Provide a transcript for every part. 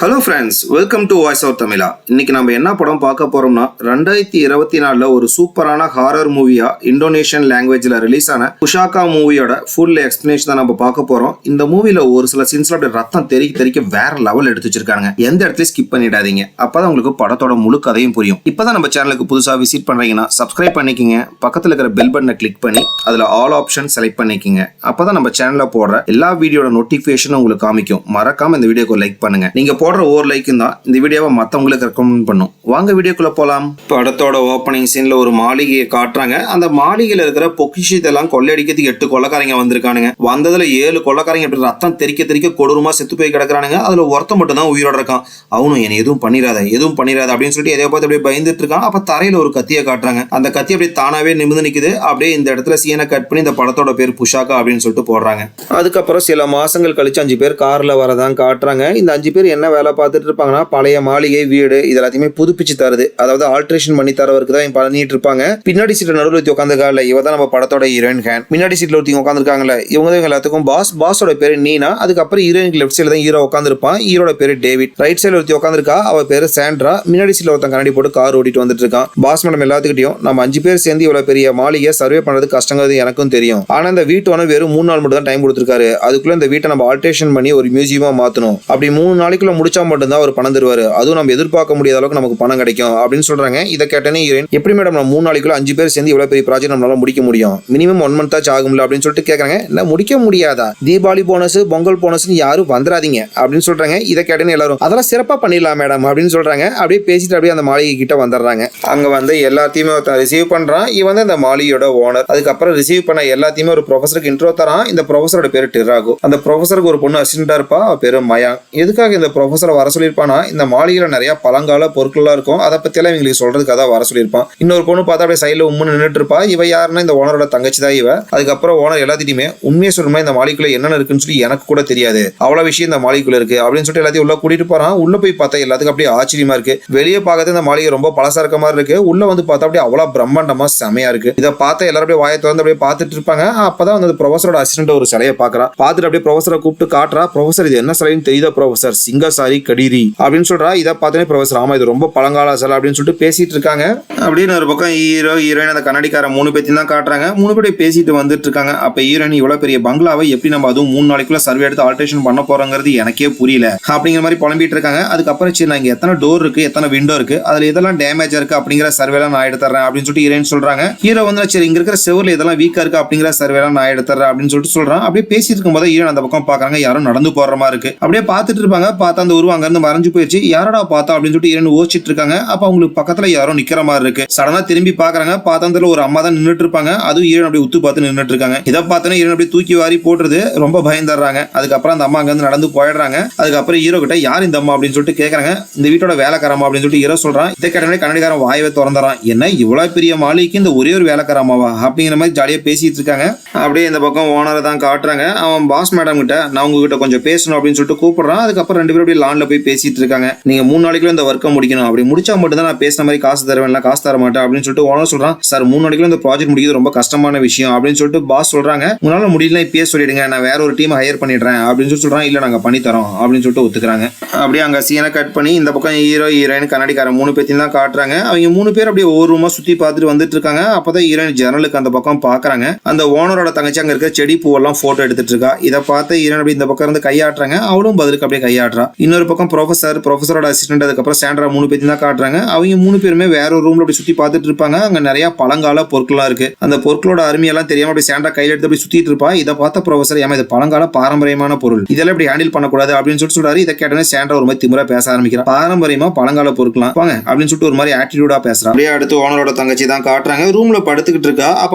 Hello friends, welcome to voice of Tamizha. இன்னைக்கு நம்ம என்ன படம் பார்க்க போறோம்னா 2024 ஒரு சூப்பரான ஹாரர் மூவியா இந்தோனேஷியன் லாங்குவேஜ்ல ரிலீஸ் ஆன புஷாக்கா மூவியோட ஃபுல் எக்ஸ்பிளனேஷன் தான் நம்ம பார்க்க போறோம். இந்த மூவில ஒரு சில சீன்ஸ்ல அப்படி ரத்தம் தெறிக்க வேற லெவல் எடுத்து வச்சிருக்காங்க. எந்த இடத்துல ஸ்கிப் பண்ணிடாதீங்க, அப்பதான் உங்களுக்கு படத்தோட முழு கதையும் புரியும். இப்பதான் நம்ம சேனலுக்கு புதுசா விசிட் பண்றீங்கன்னா சப்ஸ்கிரைப் பண்ணிக்கங்க, பக்கத்துல இருக்கிற பெல் பட்டனை கிளிக் பண்ணி அதுல ஆல் ஆப்ஷன் செலக்ட் பண்ணிக்கங்க. அப்பதான் நம்ம சேனல்ல போடுற எல்லா வீடியோட நோட்டிபிகேஷனும் உங்களுக்கு காமிக்கும். மறக்காம இந்த வீடியோக்கு லைக் பண்ணுங்க. நீங்க போடுற ஒரு லைக்கும் தான் இந்த வீடியோவை மற்றவங்களுக்கு ரெக்கமெண்ட் பண்ணும். வாங்க வீடியோக்குள்ள போலாம். படத்தோட ஓப்பனிங் சீன்ல ஒரு மாளிகையை காட்டுறாங்க. அந்த மாளிகையில இருக்கிற பொக்கிஷத்தெல்லாம் கொள்ளையடிக்கிறதுக்கு 8 கொள்ளைக்காரங்க வந்திருக்கானுங்க. வந்ததுல 7 கொள்ளைக்காரங்க அப்படி ரத்தம் தெறிக்க கொடூரமா செத்து போய் கிடக்குறானுங்க. அதுல ஒருத்த மட்டும் தான் உயிரோட இருக்கான். அவனும் என்ன எதுவும் பண்ணிடாத அப்படின்னு சொல்லிட்டு எதையோ பார்த்து அப்படியே பயந்துட்டு இருக்கான். அப்ப தரையில ஒரு கத்தியை காட்டுறாங்க. அந்த கத்தி அப்படியே தானாவே நிமிர்ந்து நிக்குது. அப்படியே இந்த இடத்துல சீனை கட் பண்ணி இந்த படத்தோட பேர் புஷாக்கா அப்படின்னு சொல்லிட்டு போடுறாங்க. அதுக்கப்புறம் சில மாசங்கள் கழிச்சு 5 பேர் கார்ல வரதான் காட்டுறாங்க. இந்த 5 பேர் என்ன வேலை பார்த்துட்டு இருப்பாங்கன்னா, பழைய மாளிகை வீடு இது எல்லாத்தையுமே புதுப்பிச்சு தருது, அதாவது ஆல்ட்ரேஷன் பண்ணி தரவருக்கு தான் பண்ணிட்டு இருப்பாங்க. பின்னாடி சீட்ல நடுவில் ஒருத்தி உட்காந்துருக்காங்கல்ல, இவ தான் நம்ம படத்தோட ஹீரோயின் ஹேண்ட். முன்னாடி சீட்ல ஒருத்தி உட்காந்துருக்காங்கல்ல, இவங்க தான் எல்லாத்துக்கும் பாஸோட பேரு நீனா. அதுக்கப்புறம் ஹீரோயினுக்கு லெஃப்ட் சைட்ல தான் ஹீரோ உட்காந்துருப்பான். ஹீரோட பேரு டேவிட். ரைட் சைட்ல ஒருத்தி உட்காந்துருக்கா, அவ பேரு சாண்ட்ரா. முன்னாடி சீட்ல ஒருத்தன் கண்ணாடி போட்டு கார் ஓட்டிட்டு வந்துட்டு இருக்கான். பாஸ் மேடம் எல்லாத்துக்கிட்டையும் நம்ம 5 பேர் சேர்ந்து இவ்வளவு பெரிய மாளிகை சர்வே பண்றது கஷ்டங்கிறது எனக்கும் தெரியும். ஆனா இந்த வீட்டு ஓனர் வெறும் 3 நாள் மட்டும் தான் டைம் கொடுத்திருக்காரு. அதுக்குள்ள இந்த வீட்டை நம்ம ஆல்ட்ரேஷன் பண்ணி ஒரு மியூசியமா மாத்தணும். அப்படி 3 நாளைக்குள்ள முடிச்சா மட்டும்தான் ஒரு பணம் தருவாரு. அதுவும் நம்ம எதிர்பார்க்க முடியாத அளவுக்கு நமக்கு பணம் கிடைக்கும் அப்படின்னு சொல்றாங்க. இதை கேட்டனே ஹீரோயின், எப்படி மேடம் நம்ம 3 நாளைக்குள்ள 5 பேர் சேர்ந்து இவ்வளவு பெரிய ப்ராஜெக்ட் நம்மளால முடிக்க முடியும்? மினிமம் 1 மந்த் ஆச்சு ஆகும்ல அப்படின்னு சொல்லிட்டு கேட்கறாங்க. இல்ல முடிக்க முடியாதா? தீபாவளி போனஸ் பொங்கல் போனஸ் யாரும் வந்துடாதீங்க அப்படின்னு சொல்றாங்க. இதை கேட்டனே எல்லாரும் அதெல்லாம் சிறப்பா பண்ணிடலாம் மேடம் அப்படின்னு சொல்றாங்க. அப்படியே பேசிட்டு அப்படியே அந்த மாளிகை கிட்ட வந்துடுறாங்க. அங்க வந்து எல்லாத்தையுமே ஒருத்தன் ரிசீவ் பண்றான். இவன் வந்து அந்த மாளிகையோட ஓனர். அதுக்கப்புறம் ரிசீவ் பண்ண எல்லாத்தையுமே ஒரு ப்ரொஃபஸருக்கு இன்ட்ரோ தரான். இந்த ப்ரொஃபஸரோட பேரு டிராகோ. அந்த ப்ரொஃபஸருக்கு ஒரு பொண்ணு அசிஸ்டண்டா இருப்பா, பேரு மயா. எதுக்காக இந்த ப்ரொஃபஸரை வர சொல்லியிருப்பானா, இந்த மாளிகையில நிறைய பழங்கால பொருட்கள்லாம் இருக்கும், அதை பத்தி எல்லாம் இவங்களுக்கு சொல்றதுக்காக தான் வர சொல்லியிருப்பான். இன்னொரு பொண்ணு பார்த்தா அப்படியே சைட்ல உம்முன்னு நின்றுட்டு இருப்பா. இவ யாருன்னா இந்த ஓனரோட தங்கச்சி தான் இவ. அதுக்கப்புறம் ஓனர் எல்லாத்திட்டுமே உண்மையை சொல்லுமா, இந்த மாளிகைக்குள்ள என்னென்ன இருக்குன்னு சொல்லி எனக்கு கூட தெரியாது, அவ்வளவு விஷயம் இந்த மாளிகைக்குள்ள இருக்கு அப்படின்னு சொல்லிட்டு எல்லாத்தையும் உள்ள கூட்டிட்டு போறான். உள்ள போய் பார்த்தா எல்லாத்துக்கும் அப்படியே ஆச்சரியமா இருக்கு. வெளியே பார்க்கறது இந்த மாளிகை ரொம்ப பழசா இருக்க மாதிரி இருக்கு. உள்ள வந்து பார்த்தா அப்படியே அவ்வளவு பிரம்மாண்டமா செமையா இருக்கு. இதை பார்த்தா எல்லாரும் அப்படியே வாயை திறந்து அப்படியே பார்த்துட்டு இருப்பாங்க. அப்பதான் வந்து ப்ரொஃபஸரோட அசிஸ்டன்ட் ஒரு சிலையை பாக்குறா. பார்த்துட்டு அப்படியே ப்ரொஃபஸரை கூப்பிட்டு காட்டுறா. ப்ரொஃபஸர் இது என்ன சிலைன்னு தெரியுதா ப்ரொஃபஸர்? சிங்கசாரி கடீரி அப்படின்னு சொல்றா. இதை பார்த்தே ப்ரொஃபஸர் ஆமா இது ரொம்ப பழங்கால சிலை அப்படின்னு சொல்லிட்டு பேசிட்டு இருக்காங்க. அப்படின்னு ஒரு பக்கம் ஹீரோ ஹீரோயின் அந்த கண்ணாடிக்கார 3 பேத்தையும் தான் காட்டுறாங்க. 3 பேரை பேசிட்டு வந்துட்டு இருக்காங்க. அப்ப ஹீரோயின் இவ்வளவு பெரிய பங்களாவை எப்படி நம்ம அதுவும் 3 நாளைக்குள்ள சர்வே எடுத்து ஆல்ட்ரேஷன் பண்ண போறோங்கிறது எனக்கே புரியல அப்படிங்கிற மாதிரி புலம்பிட்டு இருக்காங்க. அதுக்கப்புறம் சரி இங்க எத்தனை டோர் இருக்கு, எத்தனை விண்டோ இருக்கு, அதுல எதெல்லாம் டேமேஜா இருக்கு அப்படிங்கிற சர்வேலாம் நான் எடுத்துறேன் அப்படின்னு சொல்லிட்டு ஹீரோயின் சொல்றாங்க. ஹீரோ வந்து சரி இங்க இருக்கிற செவர்ல இதெல்லாம் வீக்கா இருக்கு அப்படிங்கிற சர்வேலாம் நான் எடுத்துறேன் அப்படின்னு சொல்லிட்டு சொல்றான். அப்படியே பேசிட்டு இருக்கும்போது ஹீரோயின் அந்த பக்கம் பாக்குறாங்க. யாரும் நடந்து போற மாதிரி இருக்கு. அப்படியே பார்த்துட்டு இருப்பாங்க. பார்த்தா அந்த உருவம் அங்க இருந்து மறைஞ்சு போயிடுச்சு. யாரடா பார்த்தா அப்படின்னு சொல்லிட்டு ஹீரோயின் யோசிச்சுட்டு இருக்காங்க. அப்ப அவங்களுக்கு பக்கத்துல யாரோ நிக்கிற மாதிரி இருக்கு. சடனா திரும்பி பாக்குறாங்க. பார்த்தா ஒரு அம்மா தான் நின்னுட்டு இருப்பாங்க. அதுவும் ஹீரோயின் அப்படியே உத்து பார்த்து நின்னுட்டு இருக்காங்க. இதை பார்த்தோன்னே ஹீரோயின் அப்படியே தூக்கி வாரி போட்டுறது. ரொம்ப பயந்துடுறாங்க. அதுக்கப்புறம் அந்த அம்மா அங்க இருந்து நடந்து போயிடுறாங்க. அதுக்கப்புறம் ஹீரோ கிட்ட யார் இந்த அம்மா அப்படின்னு சொல்லிட்டு கேக்குறாங்க. இந்த வீட்டோட வேலைக்காரமா அப்படின்னு சொல்லிட்டு ஹீரோ சொல்றான். இதை கேட்டனே கண்ணாடிக்காரன் வாயவே திறந்துறான். என்ன இவ்வளவு பெரிய மாளிகைக்கு இந்த ஒரே ஒரு வேலைக்காரமாவா அப்படிங்கிற மாதிரி ஜாலியா பேசிட்டு இருக்காங்க. அப்படியே இந்த பக்கம் ஓனரை தான் காட்டுறாங்க. அவன் பாஸ் மேடம் கிட்ட நான் உங்ககிட்ட கொஞ்சம் பேசணும் அப்படின்னு சொல்லிட்டு கூப்பிடுறான். அதுக்கப்புறம் 2 பேரும் அப்படியே லான்ல போய் பேசிட்டு இருக்காங்க. நீங்க 3 நாளைக்குள்ள இந்த ஒர்க்கை முடிக்கணும், அப்படி முடிச்சா மட்டும் தான் நான் பேசின மாதிரி காசு தருவேன், காசு தர மாட்டேன் அப்படின்னு சொல்லிட்டு ஓனர் சொல்றான். சார் 3 நாளைக்குள்ள இந்த ப்ராஜெக்ட் முடிக்கிறது ரொம்ப கஷ்டமான விஷயம் அப்படின்னு சொல்லிட்டு பாஸ் சொல்றாங்க. உங்களால முடியல இப்பயே சொல்லிடுங்க, நான் வேற ஒரு டீம் ஹையர் பண்ணிடுறேன் அப்படின்னு சொல்லி சொல்றான். இல்ல நாங்க பண்ணி தரோம் அப்படின்னு சொல்லிட்டு ஒத்துக்கிறாங்க. அப்படியே அங்க சீனை கட் பண்ணி இந்த பக்கம் ஹீரோ ஹீரோயின் கண்ணாடிக்கார 3 பேத்தையும் தான் காட்டுறாங்க. அவங்க 3 பேர் அப்படியே ஒவ்வொரு ரூமா சுத்தி பார்த்துட்டு வந்துட்டு இருக்காங்க. அப்பதான் ஹீரோயின் ஜன்னலுக்கு அந்த பக்கம் பாக்குறாங்க. அந்த ஓனரோட தங்கச்சி அங்க இருக்க செடி பூவெல்லாம் போட்டோ எடுத்துட்டு இருக்கா. இதை பார்த்து ஹீரோயின் அப்படி இந்த பக்கம் இருந்து கையாட்டுறாங்க. அவளும் பதிலுக்கு அப்படியே கையாடுறா. இன்னொரு பக்கம் ப்ரொஃபஸரோட அசிஸ்டன்ட் அதுக்கப்புறம் சாண்ட்ரா 3 பேத்தையும் தான் காட்டுறாங்க. அவங்க 3 பேருமே வேற ஒரு ரூம்ல அப்படி சுத்தி பார்த்துட்டு இருப்பாங்க. அங்க நிறைய பழங்கால பொருட்களா இருக்கு. அந்த பொருட்களோட அருமையெல்லாம் தெரியாம அப்படி சாண்ட்ரா கையில எடுத்து அப்படி சுத்திட்டு இருப்பா. இதை பார்த்த ப்ரொஃபஸர் ஏமா இது பழங்கால பாரம்பரியமான பொருள், இதெல்லாம் இப்படி ஹேண்டில் பண்ணக்கூடாது அப்படின்னு சொல்லிட்டு சொல்றாரு. இதை கேட்டனே சாண்ட்ரா ஒரு மாதிரி திமிரா பேச ஆரம்பிக்கிறா. பாரம்பரியமா பழங்கால பொருட்களாம் வாங்க அப்படின்னு சொல்லிட்டு ஒரு மாதிரி ஆட்டிடியூடா பேசுறா. அப்படியே அடுத்து ஓனரோட தங்கச்சி தான் காட்டுறாங்க. ரூம்ல படுத்துக்கிட்டு இருக்கா. அப்ப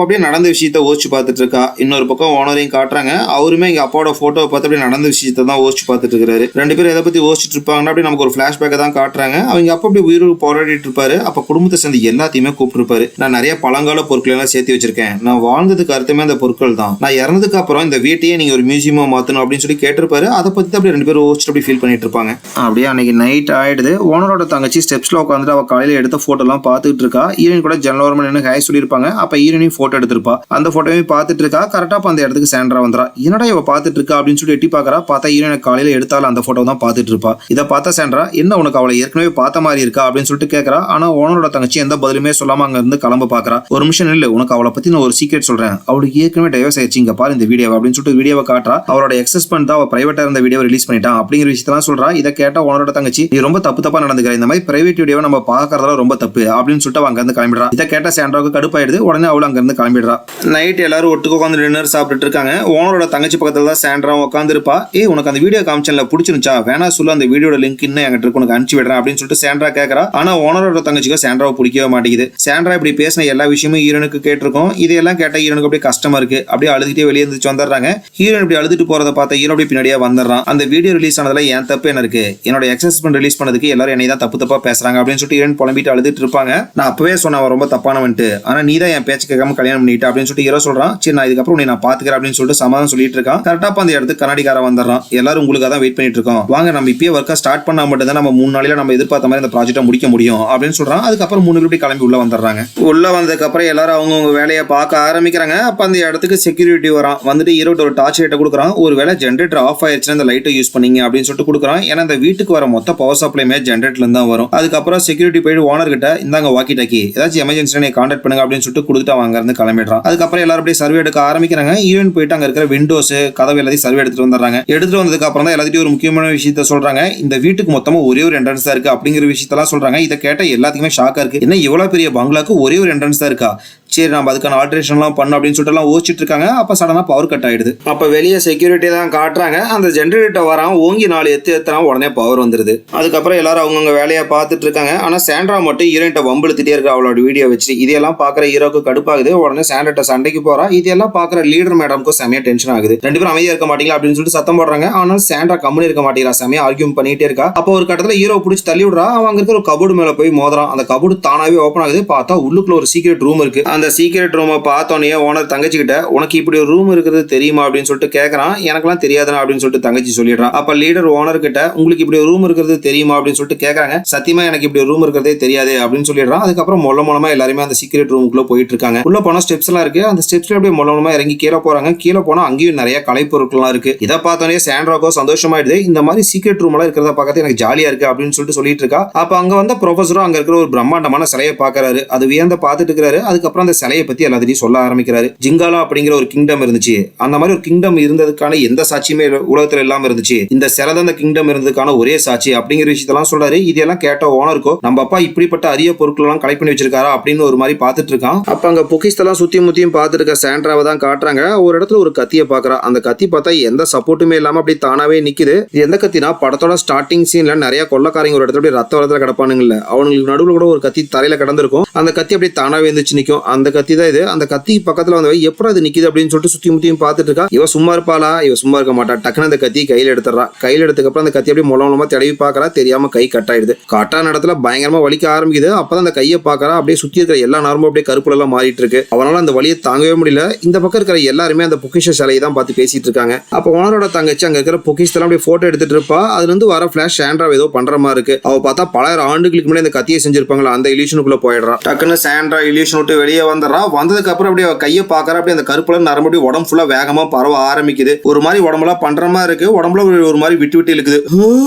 அப்படியே நடந்த விஷயத்த யோசிச்சு பார்த்துட்டு இருக்கா. இன்னொரு பக்கம் ஓனரையும் காட்டுறாங்க. அவருமே இங்க அப்பாவோட போட்டோவை பார்த்து அப்படியே நடந்த விஷயத்த தான் யோசிச்சு பார்த்துட்டு இருக்காரு. 2 பேரும் எதை பத்தி யோசிச்சுட்டு இருப்பாங்கன்னா அப்படி நமக்கு ஒரு பிளாஷ்பேக்கை தான் காட்டுறாங்க. அவங்க அப்ப அப்படி உயிருக்கு போராடிட்டு இருப்பாரு. அப்ப குடும்பத்தை சேர்ந்து எல்லாத்தையுமே கூப்பிட்டு இருப்பாரு. நான் நிறைய பழங்கால பொருட்கள் எல்லாம் சேர்த்து வச்சிருக்கேன். நான் வாழ்ந்ததுக்கு அர்த்தமே அந்த பொருட்கள் தான். நான் இறந்ததுக்கு அப்புறம் இந்த வீட்டையே நீங்க ஒரு மியூசியமா மாத்தணும் அப்படின்னு சொல்லி கேட்டிருப்பாரு. அதை பத்தி அப்படி 2 பேரும் யோசிச்சு அப்படி ஃபீல் பண்ணிட்டு இருப்பாங்க. அப்படியே அன்னைக்கு நைட் ஆயிடுது. ஓனரோட தங்கச்சி ஸ்டெப்ஸ்ல உட்காந்துட்டு அவ காலையில எடுத்த போட்டோ எல்லாம் பார்த்துட்டு இருக்கா. ஹீரோயின் கூட ஜன்னலோரமா நின்று ஹாய் சொல்லியிருப்பாங்க. அப்ப ஹீரோயின் போட்டோ எடுத்திருப்பா. அந்த போட்டோவையும் பார்த்துட்டு இருக்கா. கரெக்டா அந்த இடத்துக்கு சாண்ட்ரா வந்துறா. என்னடா இவ பார்த்துட்டு இருக்கா அப்படின்னு சொல்லி எட்டி பாக்குறா. பார்த்தா ஹீரோயின் காலையில எடுத்தாலும் அந்த போட்டோ தான் பார்த்துட்டு இருப்பா. இருப்பா. இதை பார்த்த சாண்ட்ரா என்ன உனக்கு அவளை ஏற்கனவே பார்த்த மாதிரி இருக்கா அப்படின்னு சொல்லிட்டு கேட்கறா. ஆனா ஓனரோட தங்கச்சி எந்த பதிலுமே சொல்லாம அங்க இருந்து கிளம்ப பாக்குறா. ஒரு நிமிஷம் இல்ல, உனக்கு அவளை பத்தி நான் ஒரு சீக்ரெட் சொல்றேன். அவளுக்கு ஏற்கனவே டைவர்ஸ் ஆயிடுச்சு, இங்க பாரு இந்த வீடியோ அப்படின்னு சொல்லிட்டு வீடியோவை காட்டுறா. அவரோட எக்ஸஸ்பெண்ட் தான் அவ பிரைவேட்டா இருந்த வீடியோ ரிலீஸ் பண்ணிட்டான் அப்படிங்கிற விஷயத்தெல்லாம் சொல்றா. இதை கேட்டா ஓனரோட தங்கச்சி நீ ரொம்ப தப்பா நடந்துக்கிற, இந்த மாதிரி பிரைவேட் வீடியோவை நம்ம பாக்குறதுல ரொம்ப தப்பு அப்படின்னு சொல்லிட்டு அங்க இருந்து கிளம்பிடுறா. இதை கேட்ட சாண்ட்ராவுக்கு கடுப்பாயிடுது. உடனே அவளு அங்க இருந்து கிளம்பிடுறா. நைட் எல்லாரும் ஒட்டுக்கு உட்காந்து டின்னர் சாப்பிட்டு இருக்காங்க. ஓனரோட தங்கச்சி பக்கத்துல தான் சாண்ட்ரா உட்காந்து இருப்பா. உனக்கு அந்த வீடியோ காமிச்சல பிடிச்சிருந்துச்சா, வேணா சொல்ல அந்த வீடியோட லிங்க் இன்னும் என்கிட்ட இருக்கு, உனக்கு அனுப்பிச்சு விடுறேன் அப்படின்னு சொல்லிட்டு சாண்ட்ரா கேட்கறா. ஆனா ஓனரோட தங்கச்சிக்கு சாண்ட்ராவை பிடிக்கவே மாட்டேங்குது. சாண்ட்ரா இப்படி பேசின எல்லா விஷயமும் ஹீரோனுக்கு கேட்டிருக்கோம். இதெல்லாம் கேட்ட ஹீரோனுக்கு அப்படியே கஷ்டமா இருக்கு. அப்படியே அழுதுகிட்டே வெளியே இருந்துச்சு வந்துடுறாங்க. ஹீரோன் இப்படி அழுதுட்டு போறதை பார்த்த ஹீரோ அப்படியே பின்னாடியே வந்துடுறான். அந்த வீடியோ ரிலீஸ் ஆனதுல என் தப்பு என்ன இருக்கு, என்னோட எக்ஸஸ்பெண்ட் ரிலீஸ் பண்ணதுக்கு எல்லாரும் என்னை தான் தப்பா பேசுறாங்க அப்படின்னு சொல்லிட்டு ஹீரோன் புலம்பிட்டு அழுதுட்டு இருப்பாங்க. நான் அப்பவே சொன்னேன் ரொம்ப தப்பானவன்ட்டு, ஆனா நீ தான் என் பேச்சு கேட்காம கல்யாணம் பண்ணிட்டு அப்படின்னு சொல்லிட்டு ஹீரோ சொல்றான். சரி நான் இதுக்கப்புறம் நான் பாத்துக்கிறேன் அப்படின்னு சொல்லிட்டு சமாதானம் சொல்லிட்டு இருக்கான். கரெக்டா அந்த இடத்துக்கு கண்ணாடிக்காரன் வந்துடுறான். எல்லாரும் உங்களுக்காக தான் வெயிட் பண்ணிட்டு இருக்கோம், வாங்க நம்ம இப்பயே ஒர்க்கா ஸ்டார்ட் பண்ணா மட்டும் தான் நம்ம 3 நாளையில நம்ம எதிர்பார்த்த மாதிரி இந்த ப்ராஜெக்ட்டை முடிக்க முடியும் அப்படின்னு சொல்றான். அதுக்கப்புறம் 3 பேர் கிளம்பி உள்ள வந்துடுறாங்க. உள்ள வந்ததுக்கு அப்புறம் எல்லாரும் அவங்கவுங்க வேலையை பார்க்க ஆரம்பிக்கிறாங்க. அப்ப அந்த இடத்துக்கு செக்யூரிட்டி வரான். வந்துட்டு ஹீரோட்ட ஒரு டார்ச் லைட்டை கொடுக்குறான். ஒரு வேளை ஜென்ரேட்டர் ஆஃப் ஆயிடுச்சுன்னா இந்த லைட்டை யூஸ் பண்ணீங்க அப்படின்னு சொல்லிட்டு கொடுக்குறான். ஏன்னா இந்த வீட்டுக்கு வர மொத்த பவர் சப்ளைமே ஜென்ரேட்டர்ல இருந்து தான் வரும். அதுக்கப்புறம் செக்யூரிட்டி போயிட்டு ஓனர் கிட்ட இந்தாங்க வாக்கி டாக்கி, ஏதாச்சும் எமர்ஜென்சி நீ கான்டாக்ட் பண்ணுங்க அப்படின்னு சொல்லிட்டு கொடுத்துட்டு அவங்க இருந்து கிளம்பிடுறான். அதுக்கப்புறம் எல்லாரும் அப்படியே சர்வே எடுக்க ஆரம்பிக்கிறாங்க. ஹீரோயின் போயிட்டு அங்க இருக்கிற விண்டோஸ் கதவு எல்லாத்தையும் சர்வே எடுத்துட்டு வந்துடுறாங்க. எடுத்துட்டு வந்ததுக்கு அப்புறம் தான் எல்லாத்தையும் ஒரு முக்கியமான விஷயத்த சொல்றாங்க. இந்த வீட்டுக்கு மொத்தமா ஒரே ஒரு என்ட்ரன்ஸ் தான் இருக்கு அப்படிங்கிற விஷயத்தெல்லாம் சொல்றாங்க. இதை கேட்ட எல்லாத்துக்குமே ஷாக்கா இருக்கு. என்ன இவ்வளவு பெரிய பங்களாக்கு ஒரே ஒரு என்ட்ரன்ஸ் தான் இருக்கா, சரி நம்ம அதுக்கான ஆல்ட்ரேஷன்லாம் பண்ணணும் அப்படின்னு சொல்லிட்டு எல்லாம் யோசிச்சுட்டு இருக்காங்க. அப்ப சடனா பவர் கட் ஆயிடுது. அப்ப வெளியே செக்யூரிட்டி தான் காட்டுறாங்க. அந்த ஜென்ரேட்டர் வரான், ஓங்கி 4 எத்துறான், உடனே பவர் வந்துருது. அதுக்கப்புறம் எல்லாரும் அவங்கவுங்க வேலையை பார்த்துட்டு இருக்காங்க. ஆனா சாண்ட்ரா மட்டும் ஹீரோயின்ட்ட வம்பிழுத்துட்டே இருக்கா அவளோட வீடியோ வச்சு. இதெல்லாம் பாக்குற ஹீரோக்கு கடுப்பாகுது. உடனே சாண்ட்ரா சண்டைக்கு போறா. இதெல்லாம் பாக்குற லீடர் மேடம்க்கு செமையா டென்ஷன் ஆகுது. 2 பேரும் அமைதியா இருக்க மாட்டீங்களா அப்படின்னு சொல்லிட்டு சத்தம் போடுறாங்க. ஆனால் சாண்ட்ரா கம்முனு இருக்க மாட்டேங்கிறா, செமையா ஆர்கியூம் பண்ணிட்டே இருக்கா. அப்போ ஒரு கட்டத்துல ஹீரோ பிடிச்சி தள்ளி விடுறா. அவன் அங்க இருக்கிற ஒரு கபோர்டு மேல போய் மோதுறான். அந்த கபோர்டு தானாவே ஓப்பன் ஆகுது. பார்த்தா உள்ளுக்குள்ள ஒரு சீக்ரெட் ரூம் இருக்கு. அந்த சீக்ரெட் ரூமை பார்த்தோன்னே ஓனர் தங்கச்சிக்கிட்ட உனக்கு இப்படி ஒரு ரூம் இருக்கிறது தெரியுமா அப்படின்னு சொல்லிட்டு கேட்கறான். எனக்கெல்லாம் தெரியாதுனா அப்படின்னு சொல்லிட்டு தங்கச்சி சொல்லிடுறான். அப்ப லீடர் ஓனர் கிட்ட உங்களுக்கு இப்படி ஒரு ரூம் இருக்கிறது தெரியுமா அப்படின்னு சொல்லிட்டு கேட்கறாங்க. சத்தியமா எனக்கு இப்படி ஒரு ரூம் இருக்கிறதே தெரியாது அப்படின்னு சொல்லிடுறான். அதுக்கப்புறம் மொல்லமா எல்லாருமே அந்த சீக்ரெட் ரூமுக்குள்ள போயிட்டு இருக்காங்க. உள்ள போனா ஸ்டெப்ஸ் எல்லாம் இருக்கு. அந்த ஸ்டெப்ஸ்ல அப்படியே மொல்லமா இறங்கி கீழே போறாங்க. கீழே போனா அங்கேயும் நிறைய கலைப்பொருட்கள்லாம் இருக்கு. இதை பார்த்தோன்னே சாண்ட்ராக்கோ சந்தோஷமாயிடுது. இந்த மாதிரி சீக்ரெட் ரூம் எல்லாம் இருக்கிறத பார்க்கறது எனக்கு ஜாலியா இருக்கு அப்படின்னு சொல்லிட்டு இருக்கா. அப்ப அங்க வந்த ப்ரொஃபஸரும் அங்க இருக்கிற ஒரு பிரம்மாண்டமான சிலையை பாக்குறாரு. அது வியந்த பார்த்துட்டு இருக்காரு. அதுக்கப்புறம் அந்த சிலையை பத்தி எல்லாத்தையும் சொல்ல ஆரம்பிக்கிறாரு. ஜிங்காலா அப்படிங்கிற ஒரு கிங்டம் இருந்துச்சு. அந்த மாதிரி ஒரு கிங்டம் இருந்ததுக்கான எந்த சாட்சியுமே உலகத்துல இல்லாம இருந்துச்சு. இந்த சிலை தான் அந்த கிங்டம் இருந்ததுக்கான ஒரே சாட்சி அப்படிங்கிற விஷயத்தெல்லாம் சொல்றாரு. இதெல்லாம் கேட்ட ஓனருக்கோ நம்ம அப்பா இப்படிப்பட்ட அரிய பொருட்கள் எல்லாம் கலெக்ட் பண்ணி வச்சிருக்காரா அப்படின்னு ஒரு மாதிரி பார்த்துட்டு இருக்கான். அப்ப அங்க பொக்கிஷத்தெல்லாம் சுத்தி முத்தியும் பார்த்துட்டு இருக்க சாண்ட்ராவை தான் காட்டுறாங்க. ஒரு இடத்துல ஒரு கத்தியை பாக்குறா. அந்த கத்தி பார்த்தா எந்த சப்போர்ட்டுமே இல்லாம அப்படி தானாவே நிக்குது. இது எந்த கத்தினா படத்தோட ஸ்டார்டிங் சீன்ல நிறைய கொள்ளக்காரங்க ஒரு இடத்துல ரத்த வரத்துல கிடப்பானுங்கல்ல, அவங்களுக்கு நடுவில் கூட ஒரு கத்தி தரையில கிடந்திருக்கும். அந்த கத்தி அப்படியே தானாவே எந்திரிச்சு நிக்கும். அந்த கத்தி தான் இது. அந்த கத்தி பக்கத்துல வந்து எப்படி அது நிக்குது அப்படின்னு சொல்லிட்டு சுத்தி முத்தியும் பார்த்துட்டு இருக்கா. இவ சும்மா இருப்பாளா? இவ சும்மா இருக்க மாட்டா. டக்குன்னு அந்த கத்தி கையில எடுத்துறா. கையில எடுத்துக்கு அப்புறம் அந்த கத்தி அப்படியே மூலமா தடவி பாக்குறா. தெரியாம கை கட் ஆயிடுது. கட்டான இடத்துல பயங்கரமா வலிக்க ஆரம்பிக்குது. அப்பதான் அந்த கையை பாக்குறா. அப்படியே சுத்தி இருக்கிற எல்லா நரம்பும் அப்படியே கருப்புல எல்லாம் மாறிட்டு இருக்கு. அவனால அந்த வலியை தாங்கவே முடியல. இந்த பக்கம் இருக்கிற எல்லாருமே அந்த பொக்கிஷ சிலையை தான் பார்த்து பேசிட்டு இருக்காங்க. அப்ப ஓனரோட தங்கச்சி அங்க இருக்கிற பொக்கிஷத்தெல்லாம் அப்படியே போட்டோ எடுத்துட்டு இருப்பா. அதுல இருந்து வர பிளாஷ் சாண்ட்ரா ஏதோ பண்ற மாதிரி இருக்கு. அவ பார்த்தா பல ஆண்டுகளுக்கு முன்னாடி இந்த கத்தியை செஞ்சிருப்பாங்களா, அந்த இல்யூஷனுக்குள்ள போயிடுறா. டக்குன்னு சாண்ட்ரா இல்யூஷன் விட்டு வெளியே வந்துடுறா. வந்ததுக்கு அப்புறம் அப்படியே கையை பாக்குறா. அப்படியே அந்த கருப்புல நரம்பு உடம்பு ஃபுல்லா வேகமா பரவ ஆரம்பிக்குது. ஒரு மாதிரி உடம்புலாம் பண்ற மாதிரி இருக்கு. உடம்புல ஒரு மாதிரி விட்டு இருக்குது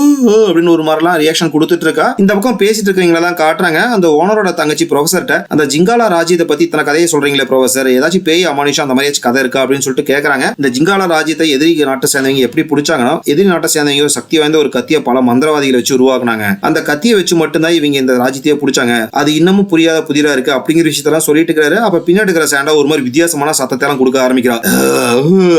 அப்படின்னு ஒரு மாதிரிலாம் ரியாக்ஷன் கொடுத்துட்டு இருக்கா. இந்த பக்கம் பேசிட்டு இருக்கீங்களா தான் காட்டுறாங்க. அந்த ஓனரோட தங்கச்சி ப்ரொஃபசர்ட்ட அந்த ஜிங்காலா ராஜ்யத்தை பத்தி இத்தனை கதையை சொல்றீங்களே ப்ரொஃபசர், ஏதாச்சும் பேய் அமானுஷம் அந்த மாதிரி கதை இருக்கா அப்படின்னு சொல்லிட்டு கேட்கறாங்க. இந்த ஜிங்காலா ராஜ்யத்தை எதிரி நாட்டை சேர்ந்தவங்க எப்படி பிடிச்சாங்கன்னா, எதிரி நாட்டை சேர்ந்தவங்க சக்தி வாய்ந்த ஒரு கத்தியை பல மந்திரவாதிகளை வச்சு உருவாக்குனாங்க. அந்த கத்தியை வச்சு மட்டும்தான் இவங்க இந்த ராஜ்யத்தையே பிடிச்சாங்க. அது இன்னமும் புரியாத புதிரா இருக்கு அப்படிங்கிற விஷயத்தெல்லாம் சொல்லிட்டு இருக்காரு. அப்ப பின்னாடி இருக்கிற சாண்டா ஒரு மாதிரி வித்தியாசமான சத்தத்தை எல்லாம் கொடுக்க ஆரம்பிக்கிறா.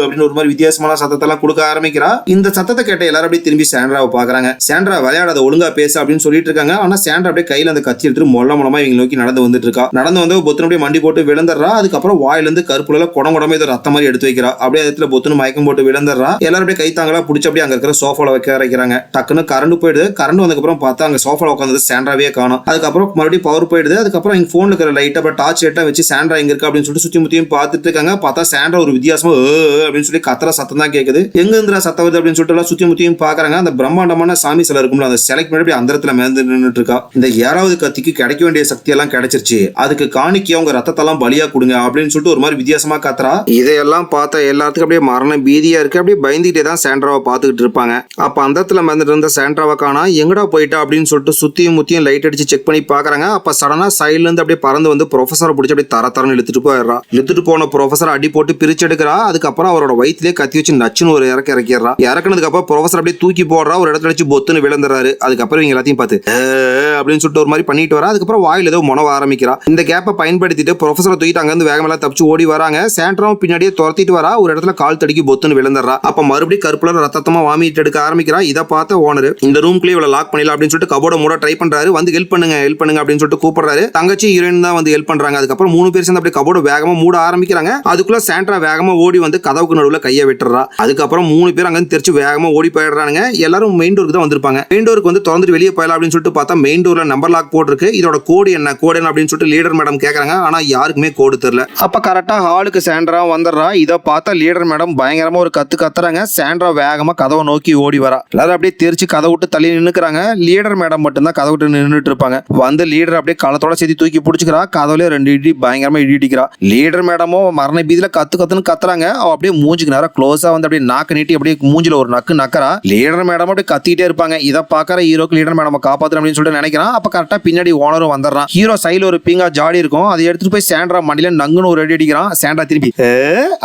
அப்படின்னு ஒரு மாதிரி வித்தியாசமான சத்தத்தை எல்லாம் கொடுக்க ஆரம்பிக்கிறா. இந்த சத்தத்தை கேட்ட எல்லாரும் அப்படியே திரும்பி சாண்ட்ராவை பாக்குறாங்க. சாண்ட்ரா விளையாடாத ஒழுங்கா பேச அப்படின்னு சொல்லிட்டு இருக்காங்க. ஆனா சாண்ட்ரா அப்படியே கையில அந்த கத்தி எடுத்து மூலமா இவங்க நோக்கி நடந்து வந்துட்டு இருக்கா. நடந்து வந்து பொத்துன அப்படியே மண்டி போட்டு விழுந்துடுறா. அதுக்கப்புறம் வாயில இருந்து கருப்புல குடமே ஏதோ ரத்த மாதிரி எடுத்து வைக்கிறா. அப்படியே இடத்துல பொத்துன்னு மயக்கம் போட்டு விழுந்துடுறா. எல்லாரும் அப்படியே கைத்தாங்களா பிடிச்சி அப்படியே அங்க இருக்கிற சோஃபால வைக்கிறாங்க. டக்குன்னு கரண்ட் போயிடுது. கரண்ட் வந்ததுக்கப்புறம் பார்த்தா அங்க சோஃபால உட்காந்து சாண்ட்ராவே காணும். அதுக்கப்புறம் மறுபடியும் பவர் போயிடுது. அதுக்கப்புறம் எங்க போன்ல இருக்கிற லைட் அப்புறம் டார்ச் லைட்டா வச்சு சாண்ட்ரா எங்க இருக்கா அப்படின்னு சொல்லிட்டு சுத்தி முத்தியும் பார்த்துட்டு இருக்காங்க. பார்த்தா சாண்ட்ரா ஒரு வித்தியாசமா அப்படின்னு சொல்லி கத்துற சத்தம் தான் கேக்குது. எங்க இருந்துடா சத்தம் வருது அப்படின்னு சொல்லிட்டு எல்லாம் சுத்தி முத்தியும் பாக்குறாங்க. அந்த பிரம்மாண்டமான சாமி சிலை இருக்கும்ல, அந்த சிலைக்கு முன்னாடி அந்த இடத்துல மேந்து நின்றுட்டு இருக்கா. இந்த 7வது கத்திக்கு கிடைக்க வேண்டிய சக்தி எல்லாம் கிடைச்சிருச்சு, அதுக்கு காணிக்கையா உங்க ரத்தத்தெல்லாம் பலியா கொடுங்க அப்படின்னு சொல்லிட்டு ஒரு மாதிரி வித்தியாசமா கத்துறா. இதையெல்லாம் பார்த்தா எல்லாத்துக்கும் அப்படியே மரண பீதியா இருக்கு. அப்படியே பயந்துகிட்டே தான் சாண்ட்ராவை பார்த்துக்கிட்டு இருப்பாங்க. அப்ப அந்த இடத்துல மேந்துட்டு இருந்த சாண்ட்ராவை காணா, எங்கடா போயிட்டா அப்படின்னு சொல்லிட்டு சுத்தியும் முத்தியும் லைட் அடிச்சு செக் பண்ணி பாக்குறாங்க. அப்ப சடனா சைடுல இருந்து அப்படியே பறந்து வந்து ப்ரொஃபஸரை பிடிச்சி அப்படியே தரன்னு இழுத்துட்டு போயிடுறா. இழுத்துட்டு போன ப்ரொஃபஸர் அடி போட்டு பிரிச்சு எடுக்கிறா. அதுக்கப்புறம் அவரோட வயிற்றிலே கத்தி வச்சு நச்சுன்னு ஒரு இறக்கிறா. இறக்குனதுக்கு அப்புறம் ப்ரொஃபஸர் அப்படியே தூக்கி போடுறா. ஒரு இடத்துல வச்சு பொத்துன்னு விழுந்துறாரு. அதுக்கப்புறம் இவங்க எல்லாத்தையும் பார்த்து அப்படின்னு சொல்லிட்டு ஒரு மாதிரி பண்ணிட்டு வரா. அதுக்கப்புறம் வாயில் ஏதோ முனவ ஆரம்பிக்கிறா. இந்த கேப்பை பயன்படுத்திட்டு ப்ரொஃபஸரை தூக்கிட்டு அங்கிருந்து வேகமெல்லாம் தப்பிச்சு ஓடி வராங்க. சாண்ட்ராவும் பின்னாடியே துரத்திட்டு வரா. ஒரு இடத்துல கால் தடிக்கி பொத்துன்னு விழுந்துறா. அப்ப மறுபடியும் கருப்புல ரத்தமா வாமிட்டு எடுக்க ஆரம்பிக்கிறா. இதை பார்த்த ஓனர் இந்த ரூம்குள்ளே இவளை லாக் பண்ணல அப்படின்னு சொல்லிட்டு கபோர்ட மூட ட்ரை பண்றாரு. வந்து ஹெல்ப் பண்ணுங்க அப்படின்னு சொல்லிட்டு கூப்பிடுறாரு. தங்கச்சி ஹீரோயின் தான் வந்து ஹெல்ப் பண்றாங்க. அதுக்கப்புறம் 3 பேர் சேர்ந்து அப்படியே கபோர்ட வேகமா மூட ஆரம்பிக்கிறாங்க. அதுக்குள்ள சாண்ட்ரா வேகமா ஓடி வந்து கதவுக்கு நடுவுல கையை விட்டுறா. அதுக்கப்புறம் 3 பேர் அங்க தெரிச்சு வேகமா ஓடி போயிடுறாங்க. எல்லாரும் மெயின் டோருக்கு தான் வந்திருப்பாங்க. மெயின் டோருக்கு வந்து திறந்துட்டு வெளியே போயலாம் அப்படின்னு சொல்லிட்டு பார்த்தா மெயின் டோர்ல நம்பர் லாக் போட்டுருக்கு. இதோட கோடு என்ன அப்படின்னு சொல்லிட்டு லீடர் மேடம் கேக்குறாங்க. ஆனா யாருக்குமே கோடு தெரியல. அப்ப கரெக்டா ஹாலுக்கு சாண்ட்ரா வந்துடுறா. இதை பார்த்தா லீடர் மேடம் பயங்கரமா ஒரு கத்துறாங்க. சாண்ட்ரா வேகமா கதவை நோக்கி ஓடி வரா. எல்லாரும் அப்படியே தெரிச்சு கதை விட்டு தள்ளி நின்னுக்கிறாங்க. லீடர் மேடம் மட்டும் தான் கதை விட்டு நின்றுட்டு இருப்பாங்க. வந்து லீடர் அப்படியே களத்தோட சேர்த்து தூக்கி பிடிச்சிக்கிறா. கதவுல 2 இடி பயங்கரமா இடிக்கிறா. லீடர் மேடமும் மரண பீதியில கத்துன்னு கத்துறாங்க. அவ அப்படியே மூஞ்சுக்கு நேரம் க்ளோஸா வந்து அப்படியே நாக்கு நீட்டி அப்படியே மூஞ்சில ஒரு நக்கறா. லீடர் மேடம் அப்படியே கத்திட்டே இருப்பாங்க. இதை பாக்குற ஹீரோக்கு லீடர் மேடம் காப்பாத்து அப்படின்னு சொல்லிட்டு நினைக்கிறான். அப்ப கரெக்டா பின்னாடி ஓனரும் வந்துடுறான். ஹீரோ சைடுல ஒரு பீங்கா ஜாடி இருக்கும். அதை எடுத்துட்டு போய் சாண்ட்ரா மண்டியில நங்குன்னு ஒரு அடி அடிக்கிறான். சாண்ட்ரா திரும்பி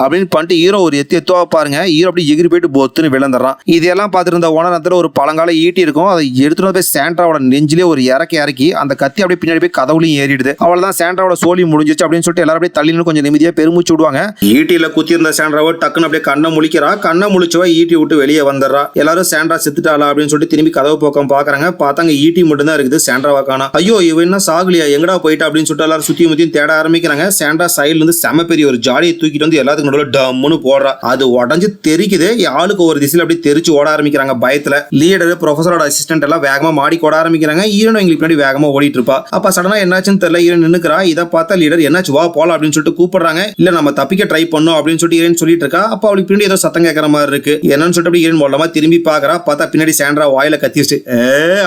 அப்படின்னு பண்ணிட்டு ஹீரோ ஒரு எத்துவா பாருங்க. ஹீரோ அப்படி எகிரி போயிட்டு பொத்துன்னு விழுந்துறான். இதெல்லாம் பார்த்துட்டு இருந்த ஓனர் அந்த ஒரு பழங்கால ஈட்டி இருக்கும். அதை எடுத்துட்டு போய் சாண்ட்ராவோட நெஞ்சிலே ஒரு இறக்கி அந்த கத்தி அப்படியே பின்னாடி போய் கதவுலையும் ஏறிடுது. அவ்வளவுதான் சாண்ட்ராவோட சோலி முடிஞ்சிச்சு அப்படின்னு சொல்லிட்டு எல்லாரும் அப்படியே தள்ளி கொஞ்சம் நிம்மதியா பெருமூச்சு விடுவாங்க. ஈட்டியில குத்தி இருந்த சாண்ட்ராவை டக்குன்னு அப்படியே கண்ணை முழிக்கிறா. கண்ணை முழிச்சவா ஈட்டி விட்டு வெளியே வந்துடுறா. எல்லாரும் சாண்ட்ரா செத்துட்டாளா அப்படின்னு சொல்லிட்டு திரும்பி கதவு பக்கம் பாக்குறாங்க. பார்த்தாங்க ஈட்டி மட்டும் தான் இருக்குது. சாண்ட்ராவா காணா. ஐயோ இவ என்ன சாகலியா, எங்கடா போயிட்டா அப்படின்னு சொல்லிட்டு எல்லாரும் சுத்தி முத்தியும் தேட ஆரம்பிக்கிறாங்க. சாண்ட்ரா சைடுல இருந்து செம பெரிய ஒரு ஜாடியை தூக்கிட்டு வந்து எல்லாத்துக்கும் நடுவில் டம்முன்னு போடுறா. அது உடஞ்சு தெரிக்குது. ஆளுக்கு ஒரு திசையில அப்படியே தெரிச்சு ஓட ஆரம்பிக்கிறாங்க பயத்துல. லீடர் ப்ரொஃபஸரோட அசிஸ்டன்ட் எல்லாம் வேகமா மாடி ஓட ஆரம்பிக்கிறாங்க. ஈரன் எங்களுக்கு பின்னாடி வேகமா ஓடிட்டு இருப்பா. அப்ப சடனா என்னாச்சுன்னு தெரியல. ஈரன் நின்னுக்கிறா. இதை பார்த்தா லீடர் என்னாச்சு வா போலாம் அப்படின்னு சொல்லிட்டு கூப்பிடுறாங்க. இல்ல நம்ம தப்பிக்க ட்ரை பண்ணோம் அப்படின்னு சொல்லிட்டு ஈரன் சொல்லிட்டு இருக்கா. அப்ப அவளுக்கு பின்னாடி ஏதோ சத்தம் கேட்கற மாதிரி இருக்கு. என்னன்னு சொல்லிட்டு ஈரன் மூலமா திரும்பி பாக்குறா. பார்த்தா பின்னாடி சாண்ட்ரா வாயில கத்திச்சு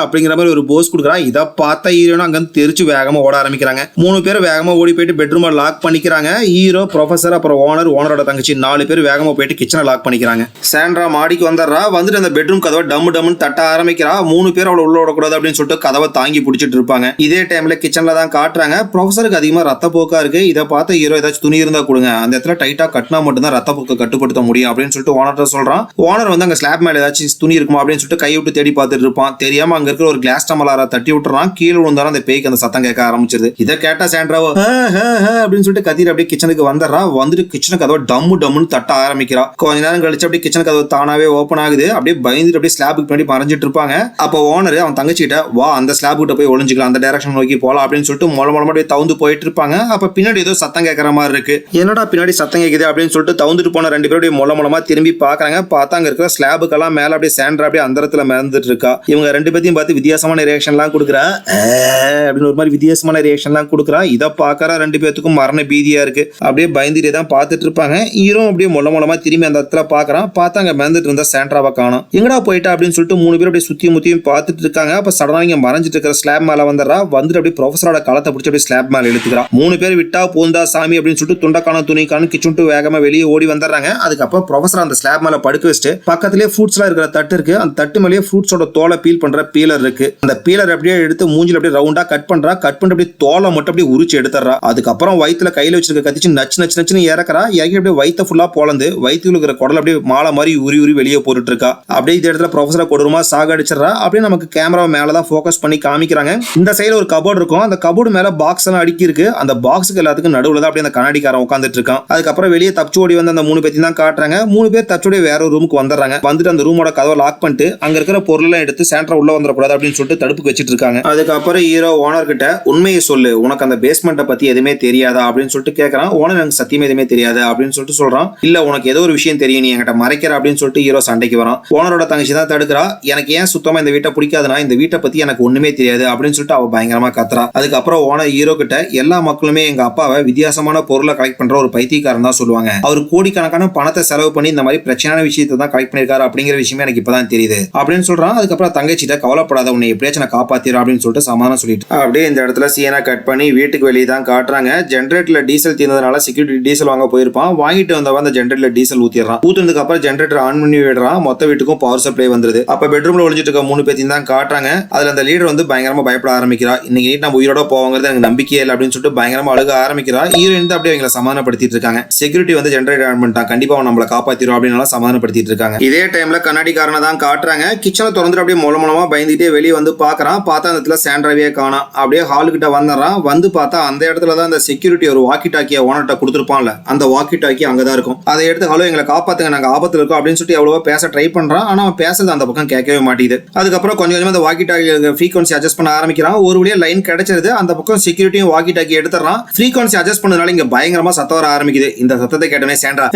அப்படிங்கிற மாதிரி ஒரு போஸ் கொடுக்குறா. இதை பார்த்தா ஹீரோனும் அங்க தெரிச்சு வேகமா ஓட ஆரம்பிக்கிறாங்க. 3 பேர் வேகமா ஓடி போயிட்டு பெட்ரூம் லாக் பண்ணிக்கிறாங்க. ஹீரோ, ப்ரொஃபசர், அப்புறம் ஓனரோட தங்கச்சி 4 பேர் வேகமா போயிட்டு கிச்சனை லாக் பண்ணிக்கிறாங்க. சாண்ட்ரா மாடிக்கு வந்துடுறா. வந்துட்டு அந்த பெட்ரூம் கதவை டம்னு தட்ட ஆரம்பிக்கிறா. 3 பேர் அவளை உள்ள விடக்கூடாது அப்படின்னு சொல்லிட்டு கதவை தாங்கி பிடிச்சிட்டு இருப்பாங்க. இதே டைம்ல கிச்சன்ல தான் காட்டுறாங்க. ப்ரொஃபசருக்கு அதிகமா ரத்த போக்கா இருக்கு. இதை பார்த்து ஹீரோ ஏதாச்சும் துணி இருந்தா கொடுங்க, அந்த இடத்துல டைட்டா கட்டினா மட்டும் தான் ரத்த போக்க கட்டுப்படுத்த முடியும் அப்படின்னு சொல்லிட்டு ஓனர்ட்ட சொல்றான். ஓனர் வந்து அங்க ஸ்லாப் மேல ஏதாச்சும் துணி இருக்குமா அப்படின்னு சொல்லிட்டு கை விட்டு தேடி பார்த்துட்டு இருப்பான். தெரியாம அங்க இருக்கிற ஒரு கிளாஸ் டம்ளரை தட்டி விட்டுறான். கீழே விழுந்தாலும் அந்த பேய்க்கு அந்த சத்தம் கேட்க ஆரம்பிச்சிருது. இதை கேட்டா சாண்ட்ராவோ அப்படின்னு சொல்லிட்டு கத்திட்டு அப்படியே கிச்சனுக்கு வந்துடுறா. வந்துட்டு கிச்சன் கதவை டம்முன்னு தட்ட ஆரம்பிக்கிறா. கொஞ்ச நேரம் கழிச்சு அப்படியே கிச்சன் கதவு தானாவே ஓப்பன் ஆகுது. அப்படியே பயந்துட்டு அப்படியே ஸ்லாபுக்கு பின்னாடி மறைஞ்சிட்டு இருப்பாங்க. அப்போ ஓனர் அவன் தங்கச்சிட்ட வா அந்த ஸ்லாப் கிட்ட போய் ஒளிஞ்சிக்கலாம், அந்த டைரக்ஷன் நோக்கி போலாம் அப்படின்னு சொல்லிட்டு மூலமா தவுந்து போயிட்டு இருப்பாங்க. அப்ப பின்னாடி ஏதோ சத்தம் கேட்கற மாதிரி இருக்கு. என்னடா பின்னாடி சத்தம் கேக்குது அப்படின்னு சொல்லிட்டு தவுந்துட்டு போன 2 பேரும் மூலமா திரும்பி பாக்குறாங்க. பார்த்தா அங்க இருக்கிற ஸ்லாபுக்கெல்லாம் மேல அப்படியே சாண்ட்ரா அப்படியே அந்த இடத்துல மிதந்துட்டு இருக்கா. இவங்க 2 பேத்தையும் பார்த்து வித்தியாசமான ரியாக்ஷன் எல்லாம் கொடுக்குறா. அப்படின்னு ஒரு மாதிரி வித்தியாசமான ரியாக்ஷன் எல்லாம் கொடுக்குறா. இதை பாக்குற 2 பேத்துக்கும் மரண பீதியா இருக்கு. அப்படியே பயந்துட்டே தான் பார்த்துட்டு இருப்பாங்க. ஹீரோ அப்படியே மூலமா திரும்பி அந்த இடத்துல பாக்குறான். பார்த்தா அங்க மிதந்துட்டு இருந்த சாண்ட்ராவை காணோம். எங்கடா போயிட்டா அப்படின்னு சொல்லிட்டு 3 பேர் அப்படியே சுத்தி முத்தியும் பார்த்துட்டு இருக்காங்க. அப்ப சடனா இங்க மறைஞ்சிட்டு இருக்கிற ஸ்லாப் மேல வந்துடுறா. வந்துட்டு அப்படியே ப்ரொஃபஸரோட களத்தை பிடிச்சி அப்படியே ஸ்லாப் மேல இழுத்துக்கிறா. 3 பேர் விட்டா போந்தா சாமி அப்படின்னு சொல்லிட்டு துண்டக்கான துணிக்கான கிச்சுட்டு வேகமா வெளியே ஓடி வந்துடுறாங்க. அதுக்கப்புறம் ப்ரொஃபஸர் அந்த ஸ்லாப் மேல படுக்க வச்சுட்டு பக்கத்திலேயே ஃப்ரூட்ஸ் எல்லாம் இருக்கிற தட்டு இருக்கு. அந்த தட்டு மேலேயே ஃப்ரூட்ஸோட தோலை பீல் பண்ற பீலர் இருக்கு. அந்த பீலர் அப்படியே எடுத்து மூஞ்சில அப்படியே ரவுண்டா கட் பண்றா. கட் பண்ணிட்டு அப்படியே தோலை மட்டும் அப்படியே உரிச்சு எடுத்துறா. அதுக்கப்புறம் வயிற்றுல கையில வச்சிருக்க கத்திச்சு நச்சுன்னு இறக்குறா. இறக்கி அப்படியே வயிற்று ஃபுல்லா பொளந்து வயிற்றுல இருக்கிற குடல் அப்படியே மாலை மாதிரி உரி வெளியே போட்டுட்டு இருக்கா. அப்படியே இந்த இடத்துல ப்ரொஃபஸரை கொடூரமா சாகடிச்சிடறா. அப்படியே நமக்கு கேமரா மேலதான் ஃபோக்கஸ் பண்ணி காமிக்கிறாங்க. இந்த சைடுல ஒரு கபோர்டு இருக்கும். அந்த கபோர்டு மேல பாக்ஸ் எல்லாம் அடுக்கி இருக்கு. அந்த பாக்ஸுக்கு எல்லாத்துக்கும் நடுவுல தான் அப்படியே அந்த கண்ணாடிக்காரன் உட்காந்துட்டு இருக்கான். அதுக்கப்புறம் வெளியே தப்பிச்சு ஓடி வந்து அந்த 3 பேத்தையும் தான் காட்டுறாங்க. 3 பேர் தப்பிச்சோடி வேற ஒரு ரூமுக்கு வந்துடுறாங்க. வந்துட்டு அந்த ரூமோட கதவை லாக் பண்ணிட்டு அங்க இருக்கிற பொருள் எல்லாம் எடுத்து சாண்ட்ரா உள்ள வந்துடக்கூடாது அப்படின்னு சொல்லிட்டு தடுப்புக்கு வச்சிட்டு இருக்காங்க. அதுக்கப்புறம் ஹீரோ ஓனர் கிட்ட உண்மையை சொல்லு, உனக்கு அந்த பேஸ்மெண்ட்டை பத்தி எதுவுமே தெரியாதா அப்படின்னு சொல்லிட்டு கேட்கறான். ஓனர் எனக்கு சத்தியமே எதுவுமே தெரியாது அப்படின்னு சொல்லிட்டு சொல்றான். இல்ல உனக்கு ஏதோ ஒரு விஷயம் தெரியும், நீ என்கிட்ட மறைக்கிற அப்படின்னு சொல்லிட்டு ஹீரோ சண்டைக்கு வரான். ஓனரோட தங்கச்சி தான் தடுக்கிறா. எனக்கு ஏன் சுத்தமா இந்த வீட்டை பிடிக்காதுன்னா இந்த வீட்டை பத்தி எனக்கு ஒண்ணுமே தெரியாது அப்படின்னு சொல்லிட்டு அவ பயங்கரமா கத்துறா. அதுக்கப்புறம் ஓனர் ஹீரோ கிட்ட எல்லா மக்களும் பார்த்தாலுமே எங்க அப்பாவை வித்தியாசமான பொருளை கலெக்ட் பண்ற ஒரு பைத்தியக்காரன் தான் சொல்லுவாங்க. அவர் கோடிக்கணக்கான பணத்தை செலவு பண்ணி இந்த மாதிரி பிரச்சனையான விஷயத்தை தான் கலெக்ட் பண்ணிருக்காரு அப்படிங்கிற விஷயமே எனக்கு இப்பதான் தெரியுது அப்படின்னு சொல்றான். அதுக்கப்புறம் தங்கச்சிட்ட கவலைப்படாத, உன்னை எப்படியாச்சும் நான் காப்பாத்திரும் அப்படின்னு சொல்லிட்டு சமாதானம் சொல்லிட்டு அப்படியே இந்த இடத்துல சீனா கட் பண்ணி வீட்டுக்கு வெளியே தான் காட்டுறாங்க. ஜென்ரேட்டர்ல டீசல் தீர்ந்ததுனால செக்யூரிட்டி டீசல் வாங்க போயிருப்பான். வாங்கிட்டு வந்தவன் அந்த ஜென்ரேட்டர்ல டீசல் ஊத்திடுறான். ஊத்துனதுக்கு அப்புறம் ஜென்ரேட்டர் ஆன் பண்ணி விடுறான். மொத்த வீட்டுக்கும் பவர் சப்ளை வந்துருது. அப்ப பெட்ரூம்ல ஒளிஞ்சிட்டு இருக்க 3 பேத்தையும் தான் காட்டுறாங்க. அதுல அந்த லீடர் வந்து பயங்கரமா பயப்பட ஆரம்பிக்கிறா. இன்னைக்கு நைட் நம்ம உயிரோட போவாங்கிறது எனக்கு நம்பிக்கையே இல்லை அப்படின்னு சொல்லிட்டு பயங்கரமா அழுக ஆரம்பிக்கிறா. ஹீரோயின் தான் அப்படியே அவங்களை சமாதானப்படுத்திட்டு இருக்காங்க. செக்யூரிட்டி வந்து ஜென்ரேட்டர் ஆன் பண்ணிட்டான், கண்டிப்பா அவன் நம்மளை காப்பாத்திரும் அப்படின்னு சமாதானப்படுத்திட்டு இருக்காங்க. இதே டைம்ல கண்ணாடிக்காரனை தான் காட்டுறாங்க. கிச்சனை திறந்துட்டு அப்படியே மூலமா பயந்துட்டே வெளியே வந்து பாக்குறான். பார்த்தா அந்த இடத்துல சாண்ட்ராவே காணோம். அப்படியே ஹால் கிட்ட வந்துடுறான். வந்து பார்த்தா அந்த இடத்துல தான் அந்த செக்யூரிட்டி ஒரு வாக்கி டாக்கிய ஓனர்ட்ட கொடுத்துருப்பான்ல, அந்த வாக்கி டாக்கி அங்கதான் இருக்கும். அதை எடுத்து ஹலோ எங்களை காப்பாத்துங்க, நாங்க ஆபத்துல இருக்கோம் அப்படின்னு சொல்லிட்டு எவ்வளவோ பேச ட்ரை பண்றான். ஆனா அவன் பேசுறது அந்த பக்கம் கேட்கவே மாட்டேது. அதுக்கப்புறம் கொஞ்சம் கொஞ்சமா அந்த வாக்கி டாக்கி ஃப்ரீக்வன்சி அட்ஜஸ்ட் பண்ண ஆரம்பிக்கிறான். ஒரு வழியா லைன் கிடைச்சிருது. அந்த பக்கம் செக்யூரிட்டியும் வாக்கி டாக்கி எடுத்துறான். ஃப்ரீக்வன்சி அட்ஜஸ்ட் பண்ணதுனால இங்க பயங்கரமா சத்தம் வர ஆரம்பிக்குது. இந்த சத்தத்தை கேட்டவனே சாண்ட்ரா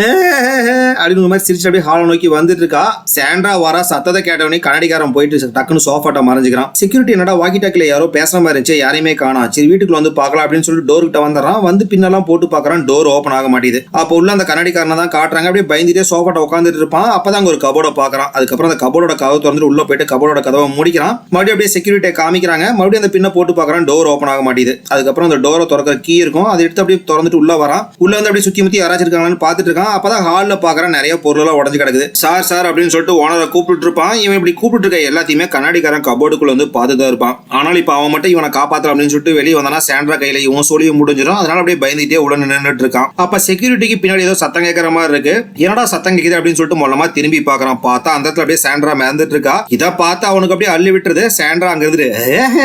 அப்படின்னு மாதிரி சிரிச்சு அப்படியே ஹாலை நோக்கி வந்துட்டு இருக்கா. சாண்ட்ரா வர சத்தத்தை கேட்டவனே கண்ணாடிக்காரன் போயிட்டு டக்குன்னு சோஃபாட்ட மறைஞ்சுக்கிறான். செக்யூரிட்டி என்னடா வாக்கி டாக்கில யாரோ பேசுற மாதிரி இருந்துச்சு, யாரையுமே காணோம். சரி வீட்டுக்குள்ள வந்து பார்க்கலாம் அப்படின்னு சொல்லிட்டு டோர் கிட்ட வந்துடுறான். வந்து பின்னெல்லாம் போட்டு பார்க்கறான். டோர் ஓபன் ஆக மாட்டேது. அப்போ உள்ள அந்த கண்ணாடிக்காரனை தான் காட்டுறாங்க. அப்படியே பயந்துட்டே சோஃபாட்ட உட்காந்துட்டு இருப்பான். அப்பதான் ஒரு கபோர்டை பார்க்கறான். அதுக்கப்புறம் அந்த கபோர்டோட கதவை திறந்து உள்ள போயிட்டு கபோர்டோட கதவை முடிக்கிறான். மறுபடியும் அப்படியே செக்யூரிட்டியை காமிக்கிறாங்க. மறுபடியும் அந்த பின்ன போட்டு பார்க்கறான். டோர் ஓபன் ஆக மாட்டேது. அதுக்கப்புறம் அந்த டோரை திறக்கிற கீ இருக்கும், அதை எடுத்து அப்படியே திறந்துட்டு உள்ள வரான். உள்ள வந்து அப்படியே சுத்தி முத்தி யாராச்சும் இருக்காங்கன்னு பார்த்துட்டு இருக்கான். அப்பதான் ஹால்ல பார்க்கறான் நிறைய பொருளெல்லாம் உடஞ்சு கிடக்குது. சார் சார் அப்படின்னு சொல்லிட்டு ஓனரை கூப்பிட்டு இருப்பான். இவன் இப்படி கூப்பிட்டு இருக்க எல்லாத்தையுமே கண்ணாடிக்காரன் கபோர்டுக்குள்ள வந்து பார்த்துதான் இருப்பான். ஆனால் இப்ப அவன் மட்டும் இவனை காப்பாத்தலாம் அப்படின்னு சொல்லிட்டு வெளியே வந்தானா சாண்ட்ரா கையில இவன் சொல்லியும் முடிஞ்சிடும். அதனால அப்படியே பயந்துட்டே உள்ள நின்றுட்டு இருக்கான். அப்ப செக்யூரிட்டிக்கு பின்னாடி ஏதோ சத்தம் கேட்கற மாதிரி இருக்கு. என்னடா சத்தம் கேக்குது அப்படின்னு சொல்லிட்டு மொல்லமா திரும்பி பாக்குறான். பார்த்தா அந்த இடத்துல அப்படியே சாண்ட்ரா மேந்துட்டு இருக்கா. இதை பார்த்து அவனுக்கு அப்படியே அள்ளி விட்டுருது. சாண்ட்ரா அங்க இருந்து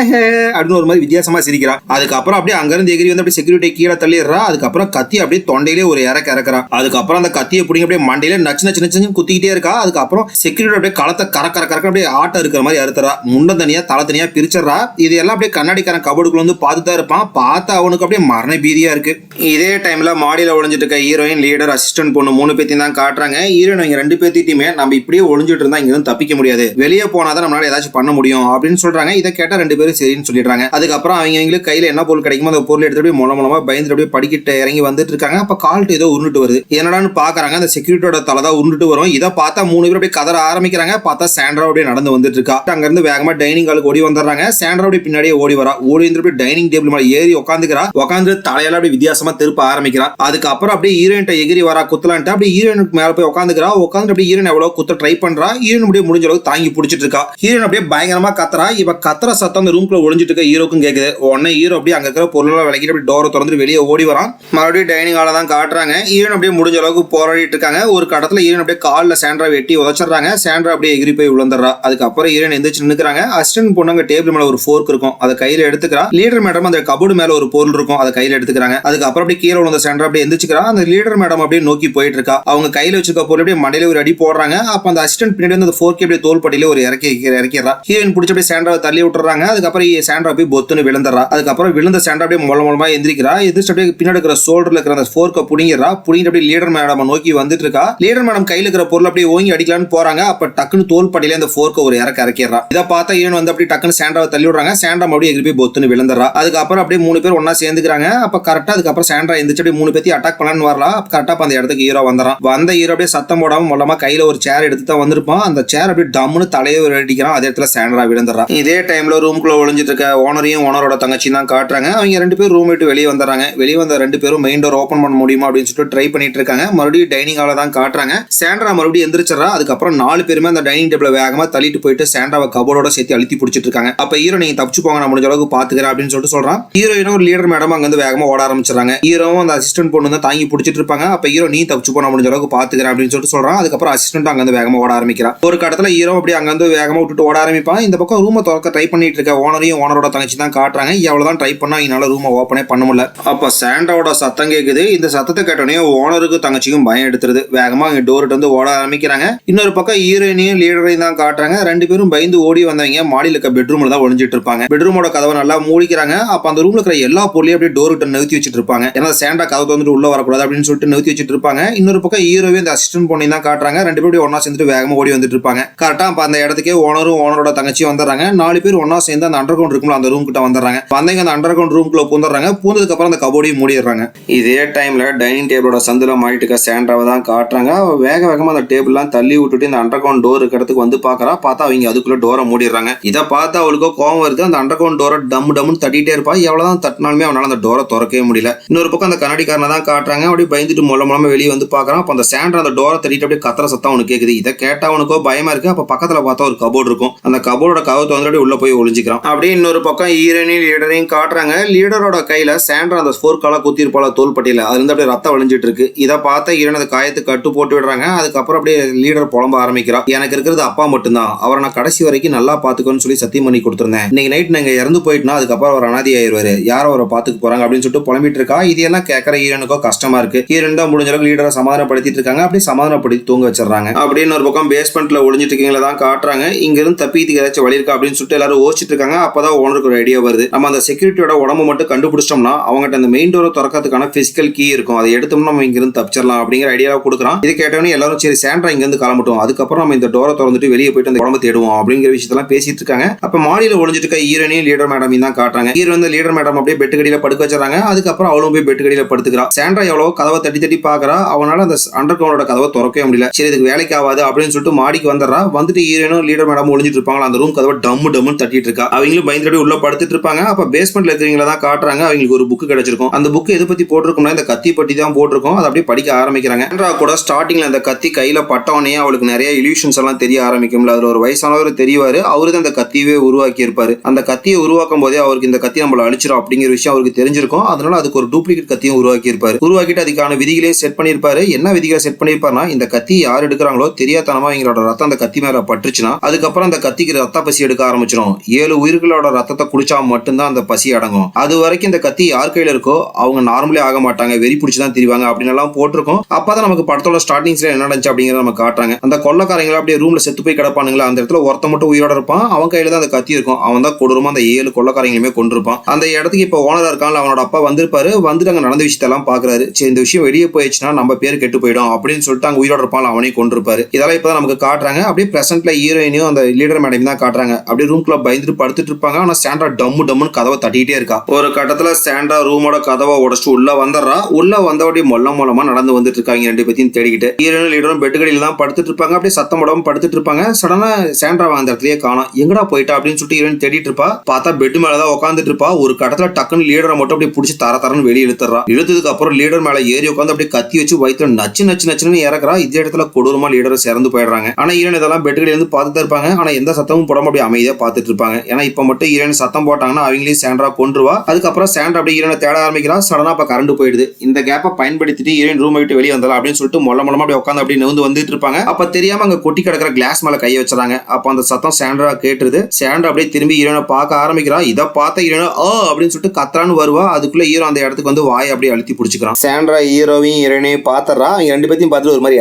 அப்படின்னு ஒரு மாதிரி வித்தியாசமா சிரிக்கிறான். அதுக்கப்புறம் அப்படியே அங்க இருந்து எகிரி வந்து அப்படியே செக்யூரிட்டி கீழே தள்ளிடுறா. அதுக்கப்புறம் கத்தி அப்படியே தொண்டையிலே ஒரு இறக்குறா. அதுக்கப்புறம் அந்த கத்தியை பிடிங்க அப்படியே மண்டையில நச்சு நச்சு நச்சு குத்திக்கிட்டே இருக்கா. அதுக்கப்புறம் செக்யூரிட்டி அப்படியே களத்தை கறக்க அப்படியே ஆட்ட இருக்கிற மாதிரி அறுத்துறா. முண்டம் தனியா தலை தனியா பிரிச்சிடறா. இது எல்லாம் அப்படியே கண்ணாடிக்காரன் கபோர்டுக்குள்ள வந்து பார்த்துதான் இருப்பான். பார்த்தா அவனுக்கு அப்படியே மரண பீதியா இருக்கு. இதே டைம்ல மாடியில ஒளிஞ்சிட்டு இருக்க ஹீரோயின், லீடர், அசிஸ்டன்ட் பொண்ணு 3 பேத்தையும் தான் காட்டுறாங்க. ஹீரோயின் இவங்க 2 பேர்த்திட்டுமே நம்ம இப்படியே ஒளிஞ்சிட்டு இருந்தா இங்க தப்பிக்க முடியாது, வெளியே போனாதான் நம்மளால ஏதாச்சும் பண்ண முடியும் அப்படின்னு சொல்றாங்க. இதை கேட்டா 2 பேரும் சரின்னு சொல்லிடுறாங்க. அதுக்கப்புறம் அவங்களுக்கு கையில என்ன பொருள் கிடைக்குமோ அந்த பொருள் எடுத்து மூலமா பயந்துட்டு அப்படியே படிக்கிட்டு இறங்கி வந்துட்டு இருக்காங்க. அப்ப கால்ட்டு ஏதோ உருண்டுட்டு வருது. என்னடான்னு பாக்குறாங்க. அந்த செக்யூரிட்டியோட தலை தான் உருண்டுட்டு வரும். இதை பார்த்தா 3 பேர் அப்படியே கதற ஆரம்பிக்கிறாங்க. பார்த்தா சாண்ட்ரா அப்படியே நடந்து வந்துட்டு இருக்கா. அங்க இருந்து வேகமா டைனிங் ஹாலுக்கு ஓடி வந்துடுறாங்க. சாண்ட்ரா அப்படியே பின்னாடியே ஓடி வரா. ஓடி வந்து டைனிங் டேபிள் மேல ஏறி உட்காந்துக்கிறா. உட்காந்து தலையெல்லாம் அப்படியே வித்தியாசமா திருப்ப ஆரம்பிக்கிறா. அதுக்கப்புறம் அப்படியே ஹீரோயின் எகிரி வரா குத்தலான்ட்டு அப்படியே ஹீரோயினுக்கு மேல போய் உட்காந்துக்கிறா. உட்காந்து அப்படியே ஹீரோயின் எவ்வளவு குத்த ட்ரை பண்றா. ஹீரோயின் அப்படியே முடிஞ்ச அளவுக்கு தாங்கி பிடிச்சிட்டு இருக்கா. ஹீரோயின் அப்படியே பயங்கரமா கத்துறா. இவ கத்துற சத்தம் அந்த ரூம்குள்ள ஒளிஞ்சிட்டு இருக்க ஹீரோக்கும் கேக்குது. உடனே ஹீரோ அப்படியே அங்க இருக்கிற பொருளெல்லாம் விளக்கிட்டு அப்படியே டோரை திறந்து வெளியே ஓடி வரான். மறுபடியும் டைனிங் ஹால தான் காட்டுறாங்க. ஹீரோயின் அப்படியே முடிஞ்ச அளவுக்கு போராடிட்டு இருக்காங்க. ஒரு கடத்துல ஹீரோயின் அப்படியே கால்ல சாண்ட்ரா வெட்டி உதச்சிடுறாங்க. சாண்ட்ரா அப்படியே எகிரி போய் விழுந்துடுறா. அதுக்கப்புறம் ஹீரோயின் எந்திரிச்சு நின்னுக்கிறாங்க. அசிஸ்டன்ட் பொண்ணுங்க டேபிள் மேல ஒரு ஃபோர்க் இருக்கும், அதை கையில எடுத்துக்கிறா. லீடர் மேடம் அந்த கபோர்டு மேல ஒரு பொருள் இருக்கும், அதை கையில எடுத்துக்கிறாங்க. அதுக்கப்புறம் அப்படியே கீழே விழுந்த சாண்ட்ரா அப்படியே எந்திரிச்சுக்கிறா. அந்த லீடர் மேடம் அப்படியே நோக்கி போயிட்டு இருக்கா. அவங்க கையில வச்சிருக்க பொருள் அப்படியே மண்டையில ஒரு அடி போடுறாங்க. அப்ப அந்த அசிஸ்டன்ட் பின்னாடி வந்து அந்த ஃபோர்க் அப்படியே தோள்பட்டியில ஒரு இறக்கிறா. ஹீரோயின் பிடிச்சி அப்படியே சாண்ட்ராவை தள்ளி விட்டுறாங்க. அதுக்கப்புறம் சாண்ட்ரா போய் பொத்துன்னு விழுந்துறா. அதுக்கப்புறம் விழுந்த சாண்ட்ரா அப்படியே மூலமா எந்திரிக்கிறா. எந்திரிச்சு அப்படியே பின்னாடி இருக்கிற ஷோல்டர்ல இருக்கிற அந்த ஃபோர்க்கை புடிங்கிறா. புடிங்கிட்டு அப்படியே லீடர் மேடம் நோக்கி வந்துட்டு இருக்கா. லீடர் மேடம் கையில இருக்கிற பொருள் அப்படியே ஓங்கி அடிக்கலான்னு போறாங்க. அப்ப டக்குன்னு தோள்பட்டியில அந்த ஃபோர்க்கை ஒரு இறக்கிறா. இதை பார்த்தா ஹீரோயின் வந்து அப்படியே டக்குன்னு சாண்ட்ராவை தள்ளி விடுறாங்க. சாண்ட்ரா அப்படியே எகிரி போய் பொத்துன்னு விழுந்துறா. அதுக்கப்புறம் அப்படியே 3 பேர் ஒன்னா சேர்ந்துக்கிறாங்க. அப்ப கரெக்டா அதுக்கப்புறம் சாண்ட்ரா எந்திரிச்சு அப்படியே 3 பேத்தையும் அட்டாக் பண்ணலான்னு வரலாம். கரெக்டா அந்த இடத்துக்கு ஹீரோ வந்துறான். வந்த ஹீரோ அப்படியே சத்தம் போடாம மொல்லமா கையில ஒரு சேர் எடுத்து தான் வந்திருப்பான். அந்த சேர் அப்படியே டம்னு தலையை அடிக்கிறான். அதே இடத்துல சாண்ட்ரா விழுந்துறான். இதே டைம்ல ரூம்குள்ள ஒளிஞ்சிட்டு இருக்க ஓனரையும் ஓனரோட தங்கச்சியும் தான் காட்டுறாங்க. அவங்க 2 பேரும் ரூம் விட்டு வெளியே வந்துறாங்க. வெளியே வந்த 2 பேரும் மெயின் டோர் ஓபன் பண்ண முடியுமா அப்படின்னு சொல்லிட்டு ட்ரை பண்ணிட்டு இருக்காங்க. மறுபடியும் டைனிங் ஹால தான் காட்டுறாங்க. சாண்ட்ரா மறுபடியும் எந்திரிச்சிடறா. அதுக்கப்புறம் 4 பேருமே அந்த டைனிங் டேபிள வேகமா தள்ளிட்டு போயிட்டு சாண்ட்ராவை கபோர்டோட சேர்த்து அழுத்தி பிடிச்சிட்டு இருக்காங்க. அப்ப ஹீரோ நீங்க தப்பிச்சு போங்க, நான் முடிஞ்ச அளவுக்கு பாத்துக்கிறேன் அப்படின்னு சொல்லிட்டு சொல்றான். ஹீரோயினும் ஒரு லீடர் மேடம் அங்க வந்து வேகமா ஓட ஆரம்பிச்சிடறாங்க. ஹீரோவும் அந்த அசிஸ்டன்ட் பொண்ணு தான் தாங்கி பிடிச்சிட்டு இருப்பாங்க. அப்ப ஹீரோ நீ தப்பிச்சு போன முடிஞ்ச அளவுக்கு பாத்துக்கிறேன் அப்படின்னு சொல்லிட்டு சொல்றான். அதுக்கப்புறம் அசிஸ்டன்ட் அங்க வந்து வேகமா ஓட ஆரம்பிக்கிறான். ஒரு கடத்துல ஹீரோ அப்படி அங்க வந்து வேகமா விட்டுட்டு ஓட ஆரம்பிப்பான். இந்த பக்கம் ரூமை திறக்க ட்ரை பண்ணிட்டு இருக்க ஓனரையும் ஓனரோட தங்கச்சி தான் காட்டுறாங்க. எவ்வளவுதான் ட்ரை பண்ணா என்னால ரூமை ஓப்பனே பண்ண முடியல. அப்ப சாண்ட்ராவோட சத்தம் கேக்குது. இந்த சத்தத்தை கேட்டோடனே ஓனருக்கு தங்கச்சிக்கும் பயம் எடுத்துருது. வேகமா அங்க டோர்ட்டு வந்து ஓட ஆரம்பிக்கிறாங்க. இன்னொரு பக்கம் ஹீரோயினையும் லீடரையும் தான் காட்டுறாங்க. 2 பேரும் பயந்து ஓடி வந்தவங்க மாடியில் இருக்க பெட்ரூம்ல தான் ஒளிஞ்சிட்டு இருப்பாங்க. பெட்ரூமோட கதவை நல்லா மூடிக்கிறாங்க. அப்ப அந்த ரூம்ல இருக்கிற எல்லா பொருளையும் அப்படியே டோர்கிட்ட நிறுத்தி வச்சிட்டு இருப்பாங்க. ஏன்னா சாண்ட்ரா கதவை வந்துட்டு உள்ள வரக்கூடாது அப்படின்னு சொல்லிட்டு நிறுத்தி வச்சிட்டு இருப்பாங்க. இன்னொரு பக்கம் ஹீரோவே இந்த அசிஸ்டன்ட் பொண்ணையும் தான் காட்டுறாங்க. 2 பேரும் ஒன்னா சேர்ந்துட்டு வேகமா ஓடி வந்துட்டு இருப்பாங்க. கரெக்டா அப்ப அந்த இடத்துக்கே ஓனரும் ஓனரோட தங்கச்சியும் வந்துடுறாங்க. 4 பேர் ஒன்னா சேர்ந்து அந்த அண்டர் கிரவுண்ட் இருக்கும்ல அந்த ரூம் கிட்ட வந்துடுறாங்க. வந்தவங்க அந்த அண்டர் கிரவுண்ட் ரூம்குள்ள பூந்துடுறாங்க. பூந்ததுக்கு அப்புறம் அந்த கபோர்டையும் மூடிடுறாங்க. இதே டைம்ல டைனிங் டேபிளோட சந்தில மாட்டிட்டு இருக்க சாண்ட்ராவை தான் காட்டுறாங்க. அவ வேக வேகமா அந்த டேபிள்லாம் தள்ளி விட்டுட்டு இந்த அண்டர் கிரவுண்ட் டோர் இருக்கிறதுக்கு வந்து பாக்குறா. பார்த்தா அவங்க அதுக்குள்ள டோரை மூடிடுறாங்க. இதை பார்த்து அவளுக்கு கோவம் வருது. அந்த அண்டர் கிரவுண்ட் டோரை டம்னு தட்டிட்டே இருப்பா. எவ்வளவுதான் தட்டினாலுமே அவனால அந்த டோரை திறக்கவே முடியல. இன்னொரு பக்கம் அந்த கண்ணாடிக்காரனை தான் காட்டுறாங்க. அப்படியே பயந்துட்டு மொல்லமா வெளியே வந்து பாக்குறான். அப்ப அந்த சாண்ட்ரா அந்த டோரை தட்டிட்டு அப்படியே கத்துற சத்தம் அவனுக்கு கேக்குது. இதை கேட்டா அவனுக்கோ பயமா இருக்கு. அப்ப பக்கத்துல பார்த்தா ஒரு கபோர்டு இருக்கும். அந்த கபோர்டோட கதவை திறந்து உள்ள போய் ஒளிஞ்சிக்கிறான். அப்படியே இன்னொரு பக்கம் ஹீரோனையும் லீடரையும் காட்டுறாங்க. லீடரோட கையில சாண்ட்ரா அந்த ஸ்போர்க்கால குத்திருப்பால தோள்பட்டியில அதுல இருந்து அப்படியே ரத்தம் வழிஞ்சிட்டு இருக்கு. இதை பார்த்த ஹீரோன் அந்த காயத்துக்கு கட்டு போட்டு விடுறாங்க. அதுக்கப்புறம் அப்படியே லீடர் புலம்ப ஆரம்பிக்கிறா. எனக்கு இருக்கிறது அப்பா மட்டும்தான், அவரை நான் கடைசி வரைக்கும் நல்லா பாத்துக்கோன்னு சொல்லி சத்தியம் பண்ணி கொடுத்துருந்தேன். இன்னைக்கு நைட் நாங்க இறந்து போயிட்டுனா அதுக்கப்புறம் அவர் அனாதி ஆயிடுவாரு, யாரும் அவரை பாத்துக்க போறாங்க அப்படின்னு சொல்லிட்டு புலம்பிட்டு இருக்கா. இதெல்லாம் கேட்கற ஹீரோனுக்கோ கஷ்டமா இருக்கு. ஹீரோன் தான் முடிஞ்ச அளவுக்கு லீடரை சமாதானப்படுத்திட்டு இருக்காங்க. அப்படியே சமாதானப்படுத்தி தூங்க வச்சிடறாங்க. அப்படின்னு ஒரு பக்கம் பேஸ்மெண்ட்ல ஒளிஞ்சிட்டு இருக்கீங்களா தான் காட்டுறாங்க. இங்க இருந்து தப்பித்துக்கு ஏதாச்சும் வழி இருக்கா அப்படின்னு சொல்லிட்டு எல்லாரும் யோசிச்சுட்டு இருக்காங்க. அப்பதான் ஓனருக்கு ஒரு ஐடியா வருது. நம்ம அந்த செக்யூரிட்டியோட உடம்பு மட்டும் கண்டுபிடிச்சோம்னா அவங்ககிட்ட அந்த மெயின் டோரை திறக்கிறதுக்கான பிசிக்கல் கீ இருக்கும், அதை எடுத்தோம்னா நம்ம இங்க இருந்து தப்பிச்சிடலாம் அப்படிங்கிற ஐடியாவை கொடுக்குறான். இது கேட்டவனே எல்லாரும் சரி சாண்ட்ரா இங்க இருந்து கிளம்பட்டும், அதுக்கப்புறம் நம்ம இந்த டோரை திறந்துட்டு வெளியே போயிட்டு அந்த உடம்பு தேடுவோம் அப்படிங்கிற விஷயத்தெல்லாம் பேசிட்டு இருக்காங்க. அப்ப மாடியில ஒளிஞ்சிட்டு இருக்க ஹீரோனையும் லீடர் மேடமையும் தான் காட்டுறாங்க. ஹீரோ வந்து லீடர் மேடம் அப்படியே பெட்டு கடியில படுக்க வச்சாங்க. அதுக்கப்புறம் அவளும் போய் பெட்டு கடியில படுத்துக்கிறா. சாண்ட்ரா எவ்வளவு கதவை தட்டி தட்டி பாக்குறா. அவனால அந்த அண்டர் கிரவுண்டோட கதவை திறக்கவே முடியல. சரி இதுக்கு வேலைக்கு ஆகாது அப்படின்னு சொல்லிட்டு மாடிக்கு வந்துடுறா. வந்துட்டு ஹீரோனும் லீடர் மேடம் ஒளிஞ்சிட்டு இருப்பாங்க. அந்த ரூம் கதவை டம்னு தட்டிட்டு இருக்கா. அவங்களும் பயந்துட்டு உள்ள படுத்துட்டு இருப்பாங்க. அப்ப பேஸ்மெண்ட்ல இருக்கிறவங்கள தான் காட்டுறாங்க. அவங்களுக்கு ஒரு புக் கிடைச்சிருக்கும். அந்த புக் எது பத்தி போட்டிருக்கும்னா இந்த கத்தி பத்தி தான் போட்டிருக்கும். அதை அப்படியே படிக்க ஆரம்பிக்கிறாங்க. சாண்ட்ரா கூட ஸ்டார்டிங்ல அந்த கத்தி கையில பட்டவனே அவளுக்கு நிறைய இல்யூஷன்ஸ் எல்லாம் தெரிய ஆரம்பிக்கும்ல. அதுல ஒரு வயசானவர் தெரியவாரு. அவரு தான் அந்த கத்தியவே உருவாக்கி இருப்பாரு. அந்த கத்தியை உருவாக்கும் போதே அவருக்கு இந்த கத்தி நம்மள அழிச்சிடும் அப்படிங்கிற விஷயம் அவருக்கு தெரிஞ்சிருக்கும். அதனால அதுக்கு ஒரு டூப்ளிகேட் கத்தியும் உருவாக்கி இருப்பாரு. உருவாக்கிட்டு அதுக்கான விதிகளையும் செட் பண்ணிருப்பாரு. என்ன விதிகளை செட் பண்ணிருப்பாருன்னா இந்த கத்தி யார் எடுக்கிறாங்களோ தெரியாதனமா எங்களோட ரத்தம் அந்த கத்தி மேல பட்டுச்சுன்னா அதுக்கப்புறம் அந்த கத்திக்கு ரத்த பசி எடுக்க ஆரம்பிச்சிடும். 7 உயிர்களோட ரத்தத்தை குடிச்சா மட்டும்தான் அந்த பசி அடங்கும். அது வரைக்கும் இந்த கத்தி யார் கையில இருக்கோ அவங்க நார்மலே ஆக மாட்டாங்க, வெறி பிடிச்சுதான் தெரிவாங்க அப்படின்னு எல்லாம் போட்டிருக்கோம். அப்பதான் நமக்கு படத்தோட ஸ்டார்டிங்ஸ்ல என்ன நடந்துச்சு அப்படிங்கறத நம்ம காட்டுறாங்க. அந்த கொள்ளக்காரங்களை அப்படியே ரூம்ல செத்து போய் கிடப்பானுங்களா, அந்த இடத்துல ஒருத்த மட்டும் உயிரோட இருப்பான். அவன் கையில தான் அந்த கத்தி இருக்கும். அவன் தான் கொடூரமா அந்த 7 கொள்ளக்காரங்களுமே கொண்டிருப்பான். அந்த இடத்துக்கு இப்ப ஓனரா இருக்கான், அவனோட அப்பா வந்திருப்பாரு. வந்துட்டு அங்க நடந்த விஷயத்தெல்லாம் பாக்குறாரு. சரி இந்த விஷயம் வெளியே போயிடுச்சுன்னா நம்ம பேர் கெட்டு போயிடும் அப்படின்னு சொல்லிட்டு அங்க உயிரோட இருப்பான் அவனையும் கொண்டிருப்பாரு. இதெல்லாம் இப்பதான் நமக்கு காட்டுறாங்க. அப்படியே பிரசன்ட்ல ஹீரோயினையும் அந்த லீடர் மேடம் தான் காட்டுறாங்க. அப்படியே ரூம்குள்ள பயந்துட்டு படுத்துட்டு இருப்பாங்க. ஆனா சாண்ட்ரா டம்னு கதவை தட்டிட்டே இருக்கா. ஒரு கட்டத்துல சாண்ட்ரா ரூமோட கதவை உடைச்சு உள்ள வந்துடுறா. உள்ள வந்தபடி மொல்லமா நடந்து வந்துட்டு இருக்காங்க ரெண்டு பேத்தையும் தேடிக்கிட்டு. ஹீரோனும் லீடரும் பெட்டுக்கடியில தான் படுத்துட்டு இருப்பாங்க. அப்படியே சத்தம் போடாம படுத்துட்டு இருப்பாங்க. சடனா சாண்ட்ரா அந்த இடத்துலயே காணோம். எங்கடா போயிட்டா அப்படின்னு சொல்லிட்டு ஹீரோயின் தேடிட்டு இருப்பா. பார்த்தா பெட் மேலதான் உட்காந்துட்டு இருப்பா. ஒரு கடத்துல டக்குன்னு லீடரை மட்டும் அப்படியே பிடிச்சி தரன்னு வெளியே இழுத்துறா. இழுத்ததுக்கு அப்புறம் லீடர் மேல ஏறி உட்காந்து அப்படியே கத்தி வச்சு வயிற்றுல நச்சுன்னு இறக்குறா. இதே இடத்துல கொடூரமா லீடரை சிறந்து போயிடுறாங்க. ஆனா ஹீரோன் இதெல்லாம் பெட்டுக்கடியில இருந்து பார்த்துட்டு இருப்பாங்க. ஆனா எந்த சத்தமும் போடாம அப்படியே அமைதியா பார்த்துட்டு இருப்பாங்க. ஏன்னா இப்ப மட்டும் ஹீரோயின் சத்தம் போட்டாங்கன்னா அவங்களையும் சாண்ட்ரா கொன்றுவா. அதுக்கப்புறம் சாண்ட்ரா அப்படியே ஹீரோனை தேட ஆரம்பிக்கிறா. சடனா இப்ப கரண்ட் போயிடுது. இந்த கேப்பை பயன்படுத்திட்டு ஹீரோயின் ரூம் விட்டு வெளியே வந்தலாம் அப்படின்னு சொல்லிட்டு மொல்லமா அப்படியே உட்காந்து அப்படியே நெவுந்து வந்துட்டு இருப்பாங்க. அப்ப தெரியாம அங்க கொட்டி கிடக்கிற கிளாஸ் மேல கையை வச்சுறாங்க. அப்ப அந்த சத்தம் சாண்ட்ரா கேட்டுருது. சாண்ட்ரா அப்படியே திரும்பி ஹீரோனை பார்க்க ஆரம்பிக்கிறா. இதை பார்த்த ஹீரோனை அப்படின்னு சொல்லிட்டு கத்துறான்னு வருவா. அதுக்குள்ள ஹீரோ அந்த இடத்துக்கு வந்து வாய் அப்படியே அழுத்தி பிடிச்சிக்கிறான். சாண்ட்ரா ஹீரோவையும் ஹீரோனையும் பாத்துறா. அவங்க ரெண்டு பேத்தையும் பார்த்துட்டு ஒரு மாதிரி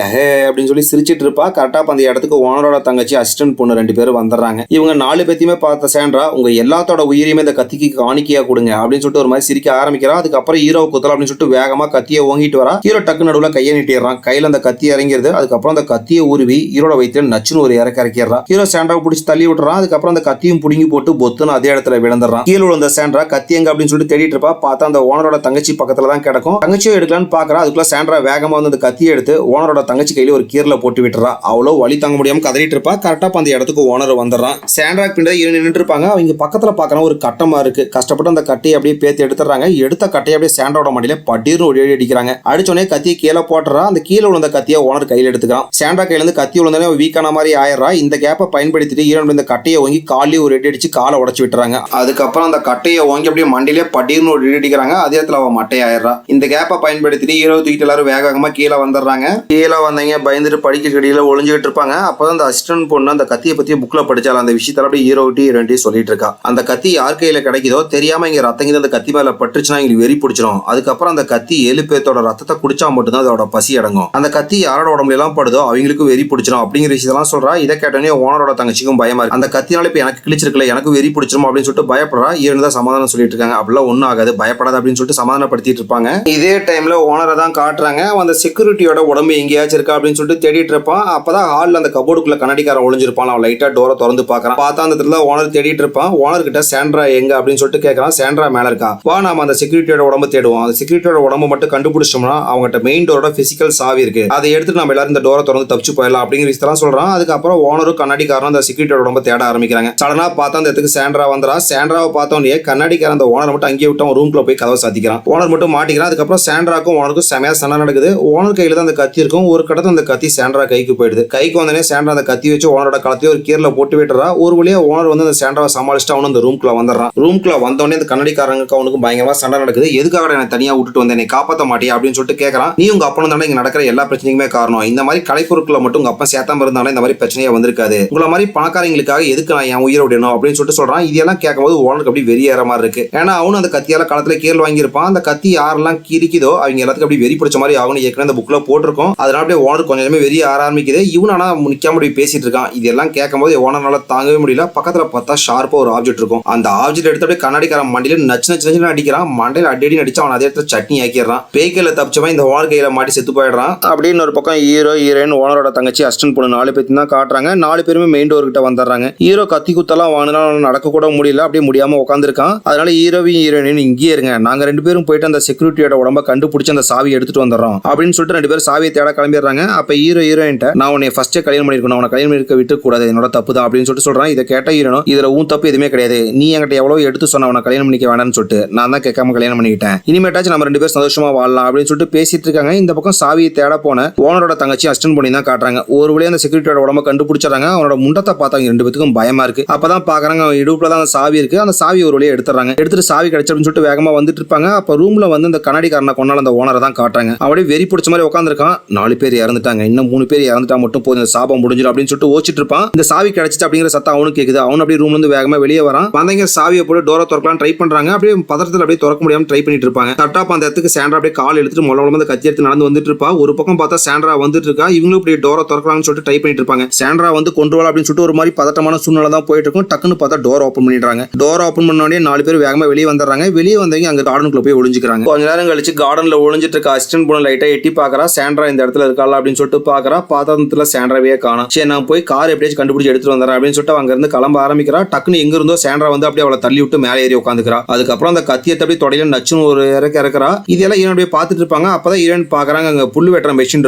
அப்படின்னு சொல்லி சிரிச்சிட்டு இருப்பா. கரெக்டா அந்த இடத்துக்கு ஓனரோட தங்கச்சி அசிஸ்டன்ட் பொண்ணு 2 பேரும் வந்துடுறாங்க. இவங்க 4 பேத்தையுமே பார்த்த சாண்ட்ரா உங்க எல்லாத்தோட உயிரியுமே இந்த கத்திக்கு காணிக்கையா கொடுங்க அப்படின்னு சொல்லிட்டு ஒரு மாதிரி சிரிக்க ஆரம்பிக்கிறா. அதுக்கப்புறம் ஹீரோ குத்தலாம் அப்படின்னு சொல்லிட்டு வேகமா கத்தியை ஓங்கிட்டு வரா. ஹீரோ டக்கு நடுவுல கையை நீட்டிடுறான். கையில அந்த கத்தி இறங்கிறது. அதுக்கப்புறம் அந்த கத்தியை உருவி ஹீரோட வயிற்று நச்சுன்னு ஒரு இறக்கிறான். ஹீரோ சாண்ட்ராவை பிடிச்சி தள்ளி விட்டுறான். அதுக்கப்புறம் அந்த கத்தியும் புடுங்கி போட்டு பொத்துன்னு அதே இடத்துல விழுந்துறான். கீழே விழுந்த சாண்ட்ரா கத்தி எங்க அப்படின்னு சொல்லிட்டு தேடிட்டு இருப்பா. பார்த்தா அந்த ஓனரோட தங்கச்சி பக்கத்துல தான் கிடக்கும். தங்கச்சியும் எடுக்கலான்னு பாக்குறா. அதுக்குள்ள சாண்ட்ரா வேகமா வந்து அந்த கத்தியை எடுத்து ஓனரோட தங்கச்சி கையில ஒரு கீரல போட்டு விட்டுறா. அவ்வளோ வலி தாங்க முடியாம கதறிட்டு இருப்பா. கரெக்டா அந்த இடத்துக்கு ஓனர் வந்துடுறான். சாண்ட்ரா பின்னாடி நின்றுட்டு இருப்பாங்க. அவங்க பக்கத்துல பாக்குற ஒரு கட்டமா இருக்கு. கஷ்டப்பட்டு அந்த கட்டையை அப்படியே பேத்து எடுத்துறாங்க. எடுத்த கட்டையை அப்படியே சாண்ட்ராவோட மடியில பட்டீர்னு ஒரு அடி அடிக்கிறாங்க. அடிச்சோடனே கத்தியை கீழே போட்டுறா. அந்த கீழே விழுந்த கத்தியை ஓனர் கையில் எடுத்துக்கிறான். சாண்ட்ரா கையில இருந்து கத்தி விழுந்தானே வீக்கான மாதிரி ஆயிடுறா. இந்த கேப்பை பயன்படுத்திட்டு ஹீரோன் இந்த கட்டையை வாங்கி காலையும் ஒரு அடி அடிச்சு காலை உடச்சு விட்டுறாங்க. அதுக்கப்புறம் அந்த கட்டையை வாங்கி அப்படியே மண்டியிலே பட்டீர்னு ஒரு அடி அடிக்கிறாங்க. அதே இடத்துல அவன் மட்டையாயிடுறா. இந்த கேப்பை பயன்படுத்திட்டு ஹீரோ தூக்கிட்டு எல்லாரும் வேக வேகமா கீழே வந்துடுறாங்க. கீழே வந்தீங்க பயந்துட்டு படிக்க கடியில ஒளிஞ்சுட்டு இருப்பாங்க. அப்பதான் அந்த அசிஸ்டன்ட் பொண்ணு அந்த கத்தியை பத்தி புக்ல படிச்சால அந்த விஷயத்தால அப்படியே ஹீரோட்டி சொல்லிட்டு இருக்கா. அந்த கத்தி யார் கையில கிடைக்குதோ தெரியாம இங்க ரத்தங்க அந்த கத்தி மேல பட்டுச்சுன்னா எங்களுக்கு வெறி பிடிச்சிடும். அதுக்கப்புறம் அந்த கத்தி 7 பேர்த்தோட ரத்தத்தை குடிச்சா மட்டும்தான் அதோட பசி அடங்கும். அந்த கத்தி யாரோட உடம்புல எல்லாம் படுதோ அவங்களுக்கு வெறி பிடிச்சிடும் அப்படிங்கிற விஷயத்தெல்லாம் சொல்றா. இதை கேட்டோன்னே ஓனரோட தங்கச்சிக்கும் பயமா இருக்கு. அந்த கத்தினால இப்ப எனக்கு கிழிச்சிருக்கல, எனக்கு வெறி பிடிச்சிரும் அப்படின்னு சொல்லிட்டு பயப்படுறா. ஹீரோன் தான் சமாதானம் சொல்லிட்டு இருக்காங்க. அப்படிலாம் ஒன்னும் ஆகாது, பயப்படாது அப்படின்னு சொல்லிட்டு சமாதானப்படுத்திட்டு இருப்பாங்க. இதே டைம்ல ஓனரை தான் காட்டுறாங்க. அந்த செக்யூரிட்டியோட உடம்பு எங்கேயாச்சும் இருக்கா அப்படின்னு சொல்லிட்டு தேடிட்டு இருப்பான். அப்பதான் ஹால்ல அந்த கபோர்டுக்குள்ள கண்ணாடிக்காரன் ஒளிஞ்சிருப்பான். அவன் லைட்டா டோரை திறந்து பாக்குறான். பார்த்தா அந்த இடத்துல ஓனர் தேடிட்டு இருப்பான். ஓனர் கிட்ட சாண்ட்ரா எங்க அப்படின்னு சொல்லிட்டு கேட்கறான். சாண்ட்ரா மேல இருக்கா. வா நாம அந்த செக்யூரிட்டியோட உடம்பு தேடுவோம். அந்த செக்யூரிட்டியோட உடம்பு மட்டும் கண்டுபிடிச்சோம்னா அவங்ககிட்ட மெயின் டோரோட பிசிக்கல் சாவி இருக்கு, அதை எடுத்து நம்ம எல்லாரும் இந்த டோரை திறந்து தப்பிச்சு போயிடலாம் அப்படிங்கிற விஷயத்தெல்லாம் சொல்றான். அதுக்கப்புறம் ஓனரும் கண்ணாடிக்காரன் அந்த செக்யூரிட்டியோட உடம்பு தேட ஆரம்பிக்கிறாங்க. சடனா பார்த்தா அந்த இடத்துக்கு சாண்ட்ரா வந்துறா. சாண்ட்ராவை பார்த்தோன்னே கண்ணாடிக்காரன் அந்த ஓனர் மட்டும் அங்கேயே விட்டு ரூம்ல போய் கதவை சாத்திக்கிறான். ஓனர் மட்டும் மாட்டிக்கிறான். அதுக்கப்புறம் சாண்ட்ராக்கும் ஓனருக்கும் செமையா சண்டை நடக்குது. ஓனர் கையில தான் அந்த கத்தி இருக்கும். ஒரு கடத்த அந்த கத்தி சாண்ட்ரா கைக்கு போயிடுது. கைக்கு வந்தனே சாண்ட்ரா அந்த கத்தி வச்சு ஓனரோட களத்தையும் ஒரு கீரல போட்டு விட்டுறா. ஒரு வழியா ஓனர் வந்து அந்த சாண்ட்ராவை சமாளிச்சுட்டு அவனு அந்த ரூம்குள்ள வந்துடுறான். ரூம்குள்ள வந்தோடனே அந்த கண்ணாடிக்காரங்களுக்கு அவனுக்கும் பயங்கரமா சண்டை நடக்குது. எதுக்காக என்ன தனியா விட்டுட்டு வந்தேன், காப்பாற்ற மாட்டியா அப்படின்னு சொல்லிட்டு கேட்கறான். நீ உங்க அப்பனும் தானே இங்க நடக்கிற எல்லா பிரச்சனைக்குமே காரணம். இந்த மாதிரி கலைப்பொருட்களை மட்டும் உங்க அப்பா சேர்த்தாம இருந்தாலும் இந்த மாதிரி பிரச்சனையே வந்திருக்காது. உங்களை மாதிரி பணக்காரங்களுக்காக எதுக்கு நான் என் உயிரை விடணும் அப்படின்னு சொல்லிட்டு சொல்றான். இதெல்லாம் கேட்கும்போது ஓனருக்கு அப்படி வெறியேற மாதிரி இருக்கு. ஏன்னா அவனும் அந்த கத்தியால களத்துல கீழ் வாங்கியிருப்பான். அந்த கத்தி யாரெல்லாம் கிரிக்குதோ அவங்க எல்லாத்துக்கும் அப்படி வெறி பிடிச்ச மாதிரி ஆகணும் ஏற்கனவே அந்த புக்ல போட்டிருக்கோம். அதனால அப்படியே ஓனர் கொஞ்சமே வெறிய ஆரம்பிக்குது. இவன் ஆனா நிக்காம அப்படி பேசிட்டு இருக்கான். இதெல்லாம் கேட்கும்போது ஓனரால தாங்கவே முடியல. பக்கத்துல பார்த்தா ஷார்ப்பா ஒரு ஆப்ஜெக்ட் இருக்கும். அந்த ஆப்ஜெக்ட் எடுத்து அப்படியே கண்ணாடிக்காரன் மண்டியில நச்சு நச்சு நச்சு அடிக்கிறான். மண்டையில அடி நடிச்சு அவன் அதே இடத்துல சட்னி ஆக்கிடுறான். பேய்க்கையில தப்பிச்சவன் இந்த ஓனர் கையில மாட்டி செத்து போயிடுறான். அப்படின்னு ஒரு பக்கம் ஹீரோ ஹீரோயின் ஓனரோட தங்கச்சி அசிஸ்டன்ட் பொண்ணு 4 பேர் தான் காட்டுறாங்க. 4 பேருமே மெயின் டோர் கிட்ட வந்துடுறாங்க. ஹீரோ கத்தி குத்தெல்லாம் வாங்கினா நடக்க கூட முடியல, அப்படியே முடியாம உட்காந்துருக்கான். அதனால ஹீரோவையும் ஹீரோயின் இங்கேயே இருங்க, நாங்க 2 பேரும் போயிட்டு அந்த செக்யூரிட்டியோட உடம்ப கண்டுபிடிச்சு அந்த சாவி எடுத்துட்டு வந்துடுறோம் அப்படின்னு சொல்லிட்டு 2 பேரும் சாவியை தேட கிளம்பிடுறாங்க. அப்ப ஹீரோ ஹீரோயின்ட்ட நான் உன்னை ஃபர்ஸ்டே கல்யாணம் பண்ணிருக்கணும், அவனை கல்யாணம் பண்ணிருக்க விட்டு கூடாது, என்னோட தப்பு தான் அப்படின்னு சொல்லிட்டு சொல்றான். இதை கேட்ட ஹீரோனும் இதுல உன் தப்பு எதுவுமே கிடையாது, நீ என்கிட்ட எவ்வளவு எடுத்து சொன்ன அவனை கல்யாணம் பண்ணிக்க வேண்டாம்னு சொல்லிட்டு நான் தான் கேட்காம கல்யாணம் பண்ணிக்கிட்டேன், இனிமேட்டாச்சும் நம்ம 2 பேரும் சந்தோஷமா வாழலாம் அப்படின்னு சொல்லிட்டு பேசிட்டு இருக்காங்க. இந்த பக்கம் சாவியை தேட போன ஓனரோட தங்கச்சி அசிஸ்டன்ட் பண்ணி தான் காட்டுறாங்க. ஒரு வழியா அந்த செக்யூரிட்டியோட உடம்ப கண்டுபிடிச்சாங்க. அவனோட முண்டத்தை பார்த்தாங்க 2 பேருக்கும் பயமா இருக்கு. அப்பதான் பாக்குறாங்க இடுப்புல தான் அந்த சாவி இருக்கு. அந்த சாவி ஒரு வழியா எடுத்துறாங்க. எடுத்துட்டு சாவி கிடைச்சதுன்னு சொல்லிட்டு வேகமா வந்துட்டு இருப்பாங்க. அப்ப ரூம்ல வந்து அந்த கண்ணாடிக்காரனை கொண்டால அந்த ஓனரை தான் காட்டுறாங்க. அப்படியே வெறி பிடிச்ச மாதிரி உட்காந்துருக்கான். 4 பேர் இறந்துட்டாங்க, இன்னும் 3 பேர் இறந்துட்டா மட்டும் போதும், இந்த சாபம் முடிஞ்சிடும் அப்படின்னு சொல்லிட்டு ஓச்சிட்டு இருப்பான். இந்த சாவி கிடைச்சிட்டு அப்படிங்கிற சத்தம் அவனுக்கு கேக்குது. அவன் அப்படியே ரூம்ல இருந்து வேகமா வெளியே வரான். வந்தவங்க சாவியை போட்டு டோரை திறக்கலாம் ட்ரை பண்றாங்க. அப்படியே பதற்றத்துல அப்படியே திறக்க முடியாம ட்ரை பண்ணிட்டு இருப்பாங்க. தட்டாப்ப அந்த இடத்துக்கு சாண்ட்ரா அப்படியே கால் எடுத்துட்டு மொள அந்த கத்தி எடுத்து நடந்து வந்துட்டு இருப்பா. ஒரு பக்கம் பார்த்தா சாண்ட்ரா வந்துட்டு இருக்கா. இவங்களும் இப்படி டோரை திறக்கலாம்னு சொல்லிட்டு ட்ரை பண்ணிட்டு இருப்பாங்க. சாண்ட்ரா வந்து கொண்டு வரலாம் அப்படின்னு சொல்லிட்டு ஒரு மாதிரி பதட்டமான சூழ்நிலை தான் போயிட்டு இருக்கும். டக்குன்னு பார்த்தா டோர் ஓப்பன் பண்ணிடுறாங்க. டோர் ஓப்பன் பண்ண உடனே 4 பேர் வேகமா வெளியே வந்துடுறாங்க. வெளியே வந்தவங்க அங்க கார்டனுக்குள்ள போய் ஒளிஞ்சுக்கிறாங்க. கொஞ்ச நேரம் கழிச்சு கார்டன்ல ஒளிஞ்சிட்டு இருக்க அசிஸ்டன்ட் பொண்ணு லைட்டா எட்டி பாக்குறா. சாண்ட்ரா இந்த இடத்துல இருக்காளா அப்படின்னு சொல்லிட்டு பாக்குறா. பாத்திரத்துல சாண்ட்ராவே காணோம். சரி நான் போய் கார் எப்படியாச்சும் கண்டுபிடிச்சு எடுத்துட்டு வந்துறேன் அப்படின்னு சொல்லிட்டு அங்க இருந்து கிளம்ப ஆரம்பிக்கிறா. டக்குன்னு எங்க இருந்தோ சாண்ட்ரா வந்து அப்படியே அவளை தள்ளி விட்டு மேலே ஏறி உட்காந்துக்கிறா. அதுக்கப்புறம் அந்த கத்தியை தப்பி தொடையில நச்சுன்னு ஒரு இறக்குறா. இதெல்லாம் ஹீரோன் பார்த்துட்டு இருப்பாங்க. அப்பதான் ஹீரோன் பாக்குறாங்க அங்க புல்லு வெட்டுற மெஷின்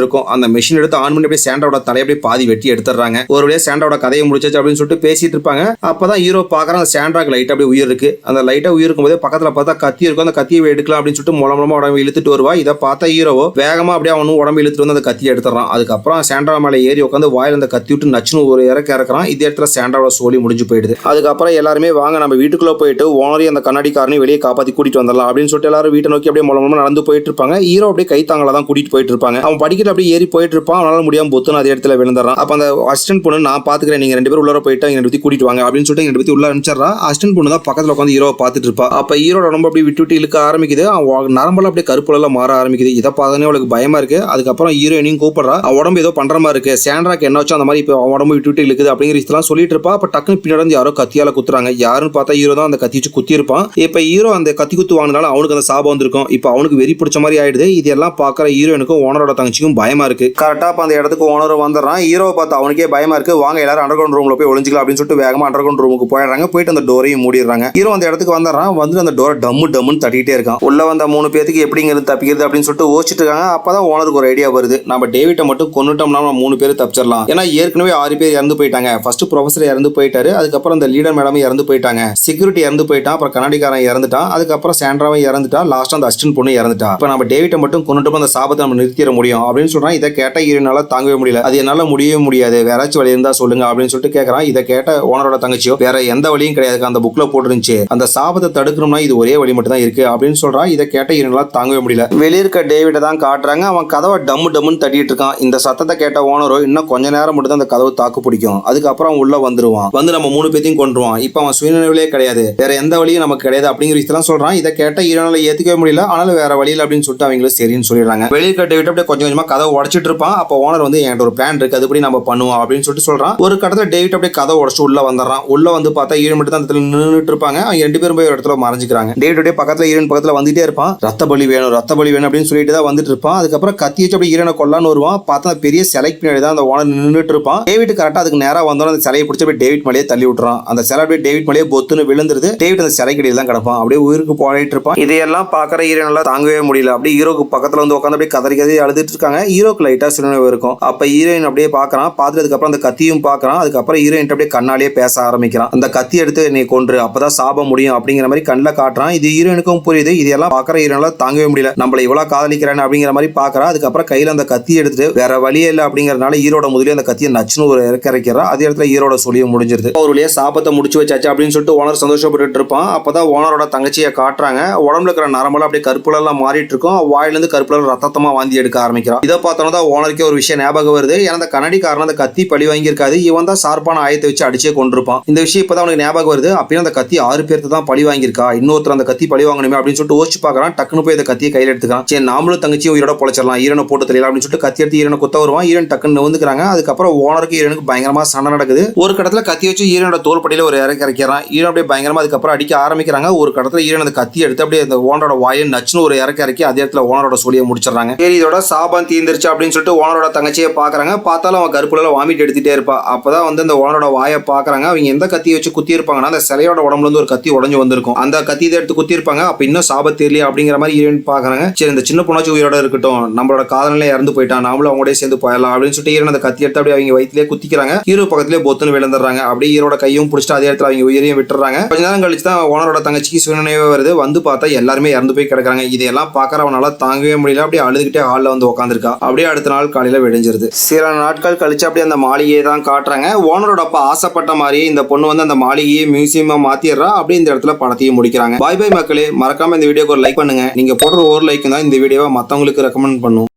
இருக்கும். அந்த மெஷின் எடுத்து ஆன் பண்ணி அப்படியே சாண்ட்ராவோட தலையை அப்படியே பாதி வெட்டி எடுத்துறாங்க. ஒரு வழியா சாண்ட்ராவோட கதையை முடிச்சாச்சு அப்படின்னு சொல்லிட்டு பேசிட்டு இருப்பாங்க. அப்பதான் ஹீரோ பாக்குறான் அந்த சாண்ட்ராக்கு லைட்டா அப்படியே உயிர் இருக்கு. அந்த லைட்டா உயிர் இருக்கும் போதே பக்கத்துல பார்த்தா கத்தி இருக்கும். அந்த கத்தியை எடுக்கலாம் அப்படின்னு சொல்லிட்டு மூலமா உடம்பு இழுத்துட்டு வருவா. இதை பார்த்தா ஹீரோவோ வேகமா அப்படியே அவனும் உடம்பு இழுத்துட்டு வந்து அந்த கத்தியை எடுத்துறான். அதுக்கப்புறம் சாண்ட்ரா மேல ஏறி உட்காந்து வாயில அந்த கத்தி விட்டு நச்சுன்னு ஒரு இறக்குறான். இதே இடத்துல சாண்ட்ராவோட சோலி முடிஞ்சு போயிடுது. அதுக்கப்புறம் எல்லாருமே வாங்க நம்ம வீட்டுக்குள்ள போயிட்டு ஓனரையும் அந்த கண்ணாடிக்காரனையும் வெளியே காப்பாத்தி கூட்டிட்டு வந்துடலாம் அப்படின்னு சொல்லிட்டு எல்லாரும் வீட்டை நோக்கி அப்படியே மூலமா நடந்து போயிட்டு இருப்பாங்க. ஹீரோ அப்படியே கைத்தாங்கள தான் கூட்டிட்டு போயிட்டு இருப்பாங்க. அவன் படிக்கல அப்படியே ஏறி போயிட்டு இருப்பான். அவனால முடியாம பொத்துன்னு அதே இடத்துல விழுந்துறான். அப்ப அந்த அசிஸ்டன்ட் பொண்ணு நான் பாத்துக்கிறேன், நீங்க 2 பேரும் உள்ளர போயிட்டு எங்க பத்தி கூட்டிட்டு வாங்க அப்படின்னு சொல்லிட்டு எங்க பத்தி உள்ள அனுப்பிச்சிடறா. அசிஸ்டன்ட் பொண்ணு தான் பக்கத்துல உட்காந்து ஹீரோவை பார்த்துட்டு இருப்பா. அப்ப ஹீரோட உடம்பு அப்படியே விட்டு விட்டு இழுக்க ஆரம்பிக்குது. அவன் நரம்பெல்லாம் அப்படியே கருப்புல மாற ஆரம்பிக்குது. இதை பார்த்தோன்னே அவளுக்கு பயமா இருக்கு. அதுக்கப்புறம் ஹீரோயினையும் கூப்பிடுறா. அவன் உடம்பு ஏதோ பண்ற மாதிரி இருக்கு, சாண்ட்ராக்கு என்ன வச்சோ அந்த மாதிரி இப்போ அவன் உடம்பு விட்டு விட்டு இழுக்குது அப்படிங்கிற இதெல்லாம் சொல்லிட்டு இருப்பா. அப்ப டக்குன்னு பின்னாடி யாரோ கத்தியால குத்துறாங்க. யாருன்னு பார்த்தா ஹீரோ தான் அந்த கத்தி வச்சு குத்தி இருப்பான். இப்ப ஹீரோ அந்த கத்தி குத்து வாங்கினால அவனுக்கு அந்த சாபம் வந்திருக்கும். இப்ப அவனுக்கு வெறி பிடிச்ச மாதிரி ஆயிடுது. இதெல்லாம் பாக்குற ஹீரோனுக்கும் ஓனரோட தங்கச்சிக்கும் பயமா இருக்கு. கரெக்டா அந்த இடத்துக்கு ஓனர் வந்துடுறான். ஹீரோவை பார்த்து அவனுக்கே பயமா இருக்கு. வாங்க எல்லாரும் அண்டர் கிரவுண்ட் ரூம்ல போய் ஒளிஞ்சிக்கலாம் அப்படின்னு சொல்லிட்டு வேகமா அண்டர் கிரவுண்ட் ரூமுக்கு போயிடுறாங்க. போயிட்டு அந்த டோரையும் மூடிடுறாங்க. ஹீரோ அந்த இடத்துக்கு வந்துடுறான். வந்து அந்த டோரை டம்முன்னு தட்டிட்டே இருக்கான். உள்ள வந்த 3 பேருக்கு எப்படிங்கிறது தப்பிக்கிறது அப்படின்னு சொல்லிட்டு யோசிச்சுட்டு இருக்காங்க. அப்பதான் ஓனருக்கு ஒரு ஐடியா வருது. நம்ம டேவிட்டை மட்டும் கொன்னுட்டோம்னா 3 பேர் தப்பிச்சிடலாம். ஏன்னா ஏற்கனவே 6 பேர் இறந்து போயிட்டாங்க. ஃபர்ஸ்ட் ப்ரொஃபசர் இறந்து போயிட்டாரு. அதுக்கப்புறம் அந்த லீடர் மேடம் இறந்து போயிட்டாங்க. செக்யூரிட்டி இறந்து போயிட்டான். அப்புறம் கண்ணாடிக்காரன் இறந்துட்டான். அதுக்கப்புறம் சாண்ட்ராவும் இறந்துட்டா. லாஸ்ட் அந்த அசிஸ்டன்ட் பொண்ணு இறந்துட்டா. இப்ப நம்ம டேவிட்டை மட்டும் கொன்னுட்டோம், அந்த சாபத்தை நம்ம நிறுத்திட முடியும் அப்படின்னு சொல்றான். இதை கேட்ட ஹீரோனால தாங்கவே முடியல. அது என்னால முடியவே முடியாது, வேற ஏதாச்சும் வழி இருந்தா சொல்லுங்க அப்படின்னு சொல்லிட்டு கேட்கறான். இதை கேட்ட ஓனரோட தங்கச்சியோ வேற எந்த வழியும் கிடையாது, அந்த புக்ல போட்டுருந்துச்சு, அந்த சாபத்தை தடுக்கணும்னா இது ஒரே வழி மட்டும் தான் இருக்கு அப்படின்னு சொல்றான். இதை கேட்ட ஹீரோனால தாங்கவே முடியல. வெளியிருக்க டேவிட்டை தான் காட்டுறாங்க. அவன் கதவை டம்முன்னு தட்டிட்டு இருக்கான். இந்த சத்தத்தை கேட்ட ஓனரோ இன்னும் கொஞ்ச நேரம் மட்டும் தான் அந்த கதவு தாக்கு பிடிக்கும், அதுக்கப்புறம் உள்ள வந்துருவான். வந்து நம்ம 3 பேத்தையும் கொண்டுருவான். இப்ப அவன் சுயநினைவிலே கிடையாது, வேற எந்த வழியும் நமக்கு கிடையாது அப்படிங்கிற விஷயத்தெல்லாம் சொல்றான். இதை கேட்ட ஹீரோனால ஏத்துக்கவே முடியல. ஆனாலும் வேற வழியில் அப்படின்னு சொல்லிட்டு அவங்களும் சரின்னு சொல்லிடுறாங்க. வெளியிருக்க டேவிட் அப்படியே கொஞ்சம் கொஞ்சமா கதவை உடைச்சிட்டு இருப்பான். அப்ப ஓனர் வந்து என்கிட்ட ஒரு பிளான் இருக்கு, அதுபடி நம்ம பண்ணுவோம் அப்படின்னு சொல்லிட்டு சொல்றான். ஒரு கட்டத்துல டேவிட் அப்படியே கதவை உடைச்சு உள்ள வந்துடுறான். உள்ள வந்து பார்த்தா ஹீரோ மட்டும் தான் அந்த இடத்துல நின்றுட்டு இருப்பாங்க. அவங்க 2 பேரும் போய் ஒரு இடத்துல மறைஞ்சிக்கிறாங்க. டேவிட் அப்படியே பக்கத்துல ஹீரோன் பக்கத்துல வந்துட்டே இருப்பான். ரத்த பலி வேணும் அப்படின்னு சொல்லிட்டு தான் வந்துட்டு இருப்பான். அதுக்கப்புறம் கத்தி வச்சு அப்படியே ஹீரோனை கொல்லான்னு வருவான். பார்த்தா பெரிய சிலைக்கு பின்னாடி தான் அந்த ஓனர் நின்றுட்டு இருப்பான். டேவிட் கரெக்டா அதுக்கு நேரா வந்தோம் அந்த சிலையை பிடிச்சி அப்படியே டேவிட் மேலேயே தள்ளி விட்டுறான். அந்த சிலை அப்படியே டேவிட் மேலேயே பொத்துன்னு விழுந்துருது. டேவிட் அந்த சிலைக்கு இடையில தான் கிடப்பான். அப்படியே உயிருக்கு போராடிட்டு இருப்பான். இதையெல்லாம் பாக்குற ஹீரோனால தாங்கவே முடியல. அப்படியே ஹீரோக்கு பக்கத்துல வந்து உட்காந்து அப்படியே கதறி அழுதுட்டு இருக்காங்க. ஹீரோக்கு லைட்டா சிறுநீர் இருக்கும். அப்ப ஹீரோயின் அப்படியே பாக்குறான். பார்த்ததுக்கு அப்புறம் அந்த கத்தியும் பாக்குறான். அதுக்கப்புறம் ஹீரோயின் அப்படியே கண்ணாலேயே பேச ஆரம்பிக்கிறான். அந்த கத்தி எடுத்து நீ கொன்று அப்பதான் சாப முடியும் அப்படிங்கிற மாதிரி கண்ணில் காட்டுறான். இது ஹீரோயினுக்கும் புரியுது. இதெல்லாம் பாக்குற ஹீரோனால தாங்கவே முடியல. நம்மள இவ்வளவு காதலிக்கிறான்னு அப்படிங்கிற மாதிரி பாக்குறா. அதுக்கப்புறம் கையில அந்த கத்தி எடுத்துட்டு வேற வழியே இல்லை அப்படிங்கறதுனால ஹீரோட முதலே அந்த கத்தியை நச்சுன்னு ஒரு இறக்கிறா. அதே இடத்துல ஹீரோட சொல்லியும் முடிஞ்சிருது. ஒரு வழியா சாபத்தை முடிச்சு வச்சாச்சு அப்படின்னு சொல்லிட்டு ஓனர் சந்தோஷப்பட்டு இருப்பான். அப்பதான் ஓனரோட தங்கச்சியை காட்டுறாங்க. உடம்புல இருக்கிற நரம்பெல்லாம் அப்படியே கருப்புல எல்லாம் மாறிட்டு இருக்கும். வாயிலிருந்து கருப்புல ரத்தமா வாந்தி எடுக்க ஆரம்பிக்கிறான். இதை பார்த்தோன்னா ஓனருக்கே ஒரு விஷயம் ஞாபகம் வருது. ஏன்னா அந்த கண்ணாடிக்காரன் அந்த கத்தி பழி வாங்கியிருக்காது. இவன் தான் சார்பான ஆயத்தை வச்சு அடிச்சே கொண்டிருப்பான். இந்த விஷயம் இப்பதான் அவனுக்கு ஞாபகம் வருது. அப்படின்னு அந்த கத்தி 6 பேருக்கு தான் பழி வாங்கியிருக்கா. இன்னொருத்தர் அந்த கத்தி பழி வாங்கணுமே அப்படின்னு சொல்லிட்டு யோசிச்சு பாக்குறான். டக்குனு போய் அந்த கத்தியை கையில் எடுத்துக்கான். சரி நாமளும் தங்கச்சி உயிரோட பொழைச்சிடலாம், ஈரனை போட்டு தெரியலாம் அப்படின்னு சொல்லிட்டு கத்தி எடுத்து ஈரனை குத்த வருவான். ஈரன் டக்குன்னு வந்துக்கிறாங்க. அதுக்கப்புறம் ஓனருக்கு ஈரனுக்கு பயங்கரமா சண்டை நடக்குது. ஒரு கடத்துல கத்தி வச்சு ஈரனோட தோல்படியில ஒரு இறக்கிறான். ஈரன் அப்படியே பயங்கரமா அதுக்கப்புறம் அடிக்க ஆரம்பிக்கிறாங்க. ஒரு கடத்துல ஈரன் அந்த கத்தி எடுத்து அப்படியே அந்த ஓனரோட வாயை நச்சுன்னு ஒரு இறக்கி அதே இடத்துல ஓனரோட சொல்லியை முடிச்சிடறாங்க. சரி இதோட சாபம் தீர்ந்துருச்சு அப்படின்னு சொல்லிட்டு ஓனரோட தங்கச்சியை பாக்குறாங்க. பார்த்தாலும் அவன் கருப்புல வாமிட் எடுத்துட்டே இருப்பா. அப்பதான் வந்து அந்த ஓனரோட வாயை பாக்குறாங்க. அவங்க எந்த கத்தியை வச்சு குத்தி இருப்பாங்கன்னா அந்த சிலையோட உடம்புல இருந்து ஒரு கத்தி உடஞ்சு வந்திருக்கும். அந்த கத்தி எடுத்து குத்தி இருப்பாங்க. அப்ப இன்னும் சாபம் தெரியல அப்படிங்கிற மாதிரி ஈரன் பாக்குறாங்க. சரி இந்த சின்ன பொண்ணாச்சு உயிரோட இருக்கட்டும், நம்மளோட காதலே இறந்து போயிட்டான், நாமளும் அவங்களோட சேர்ந்து போயிடலாம் அப்படின்னு சொல்லிட்டு ஈரன் அந்த கத்தி எடுத்து அப்படியே அவங்க வயிற்றுலேயே குத்திக்கிறாங்க. ஹீரோ பக்கத்திலே பொத்துன்னு விழுந்துடுறாங்க. அப்படியே ஹீரோட கையும் பிடிச்சிட்டு அதே இடத்துல அவங்க உயிரையும் விட்டுறாங்க. கொஞ்ச நேரம் கழிச்சு தான் ஓனரோட தங்கச்சிக்கு சுயநினைவே வருது. வந்து பார்த்தா எல்லாருமே இறந்து போய் கிடக்குறாங்க. இதையெல்லாம் பார்க்கற அவனால தாங்கவே முடியல. அப்படியே அழுதுகிட்டே ஹாலில் வந்து உட்காந்துருக்கா. அப்படியே அடுத்த நாள் காலையில விடிஞ்சிருது. சில நாட்கள் கழிச்சு அப்படியே அந்த மாளிகையை தான் காட்டுறாங்க. ஓனரோட அப்பா ஆசைப்பட்ட மாதிரியே இந்த பொண்ணு வந்து அந்த மாளிகையை மியூசியமா மாத்திடுறா. அப்படியே இந்த இடத்துல படத்தையும் முடிக்கிறாங்க. பாய் பாய் மக்களே, மறக்காம இந்த வீடியோக்கு ஒரு லைக் பண்ணுங்க. நீங்க போடுற ஒரு லைக் தான் இந்த வீடியோவை மற்றவங்களுக்கு ரெக்கமெண்ட் பண்ணும்.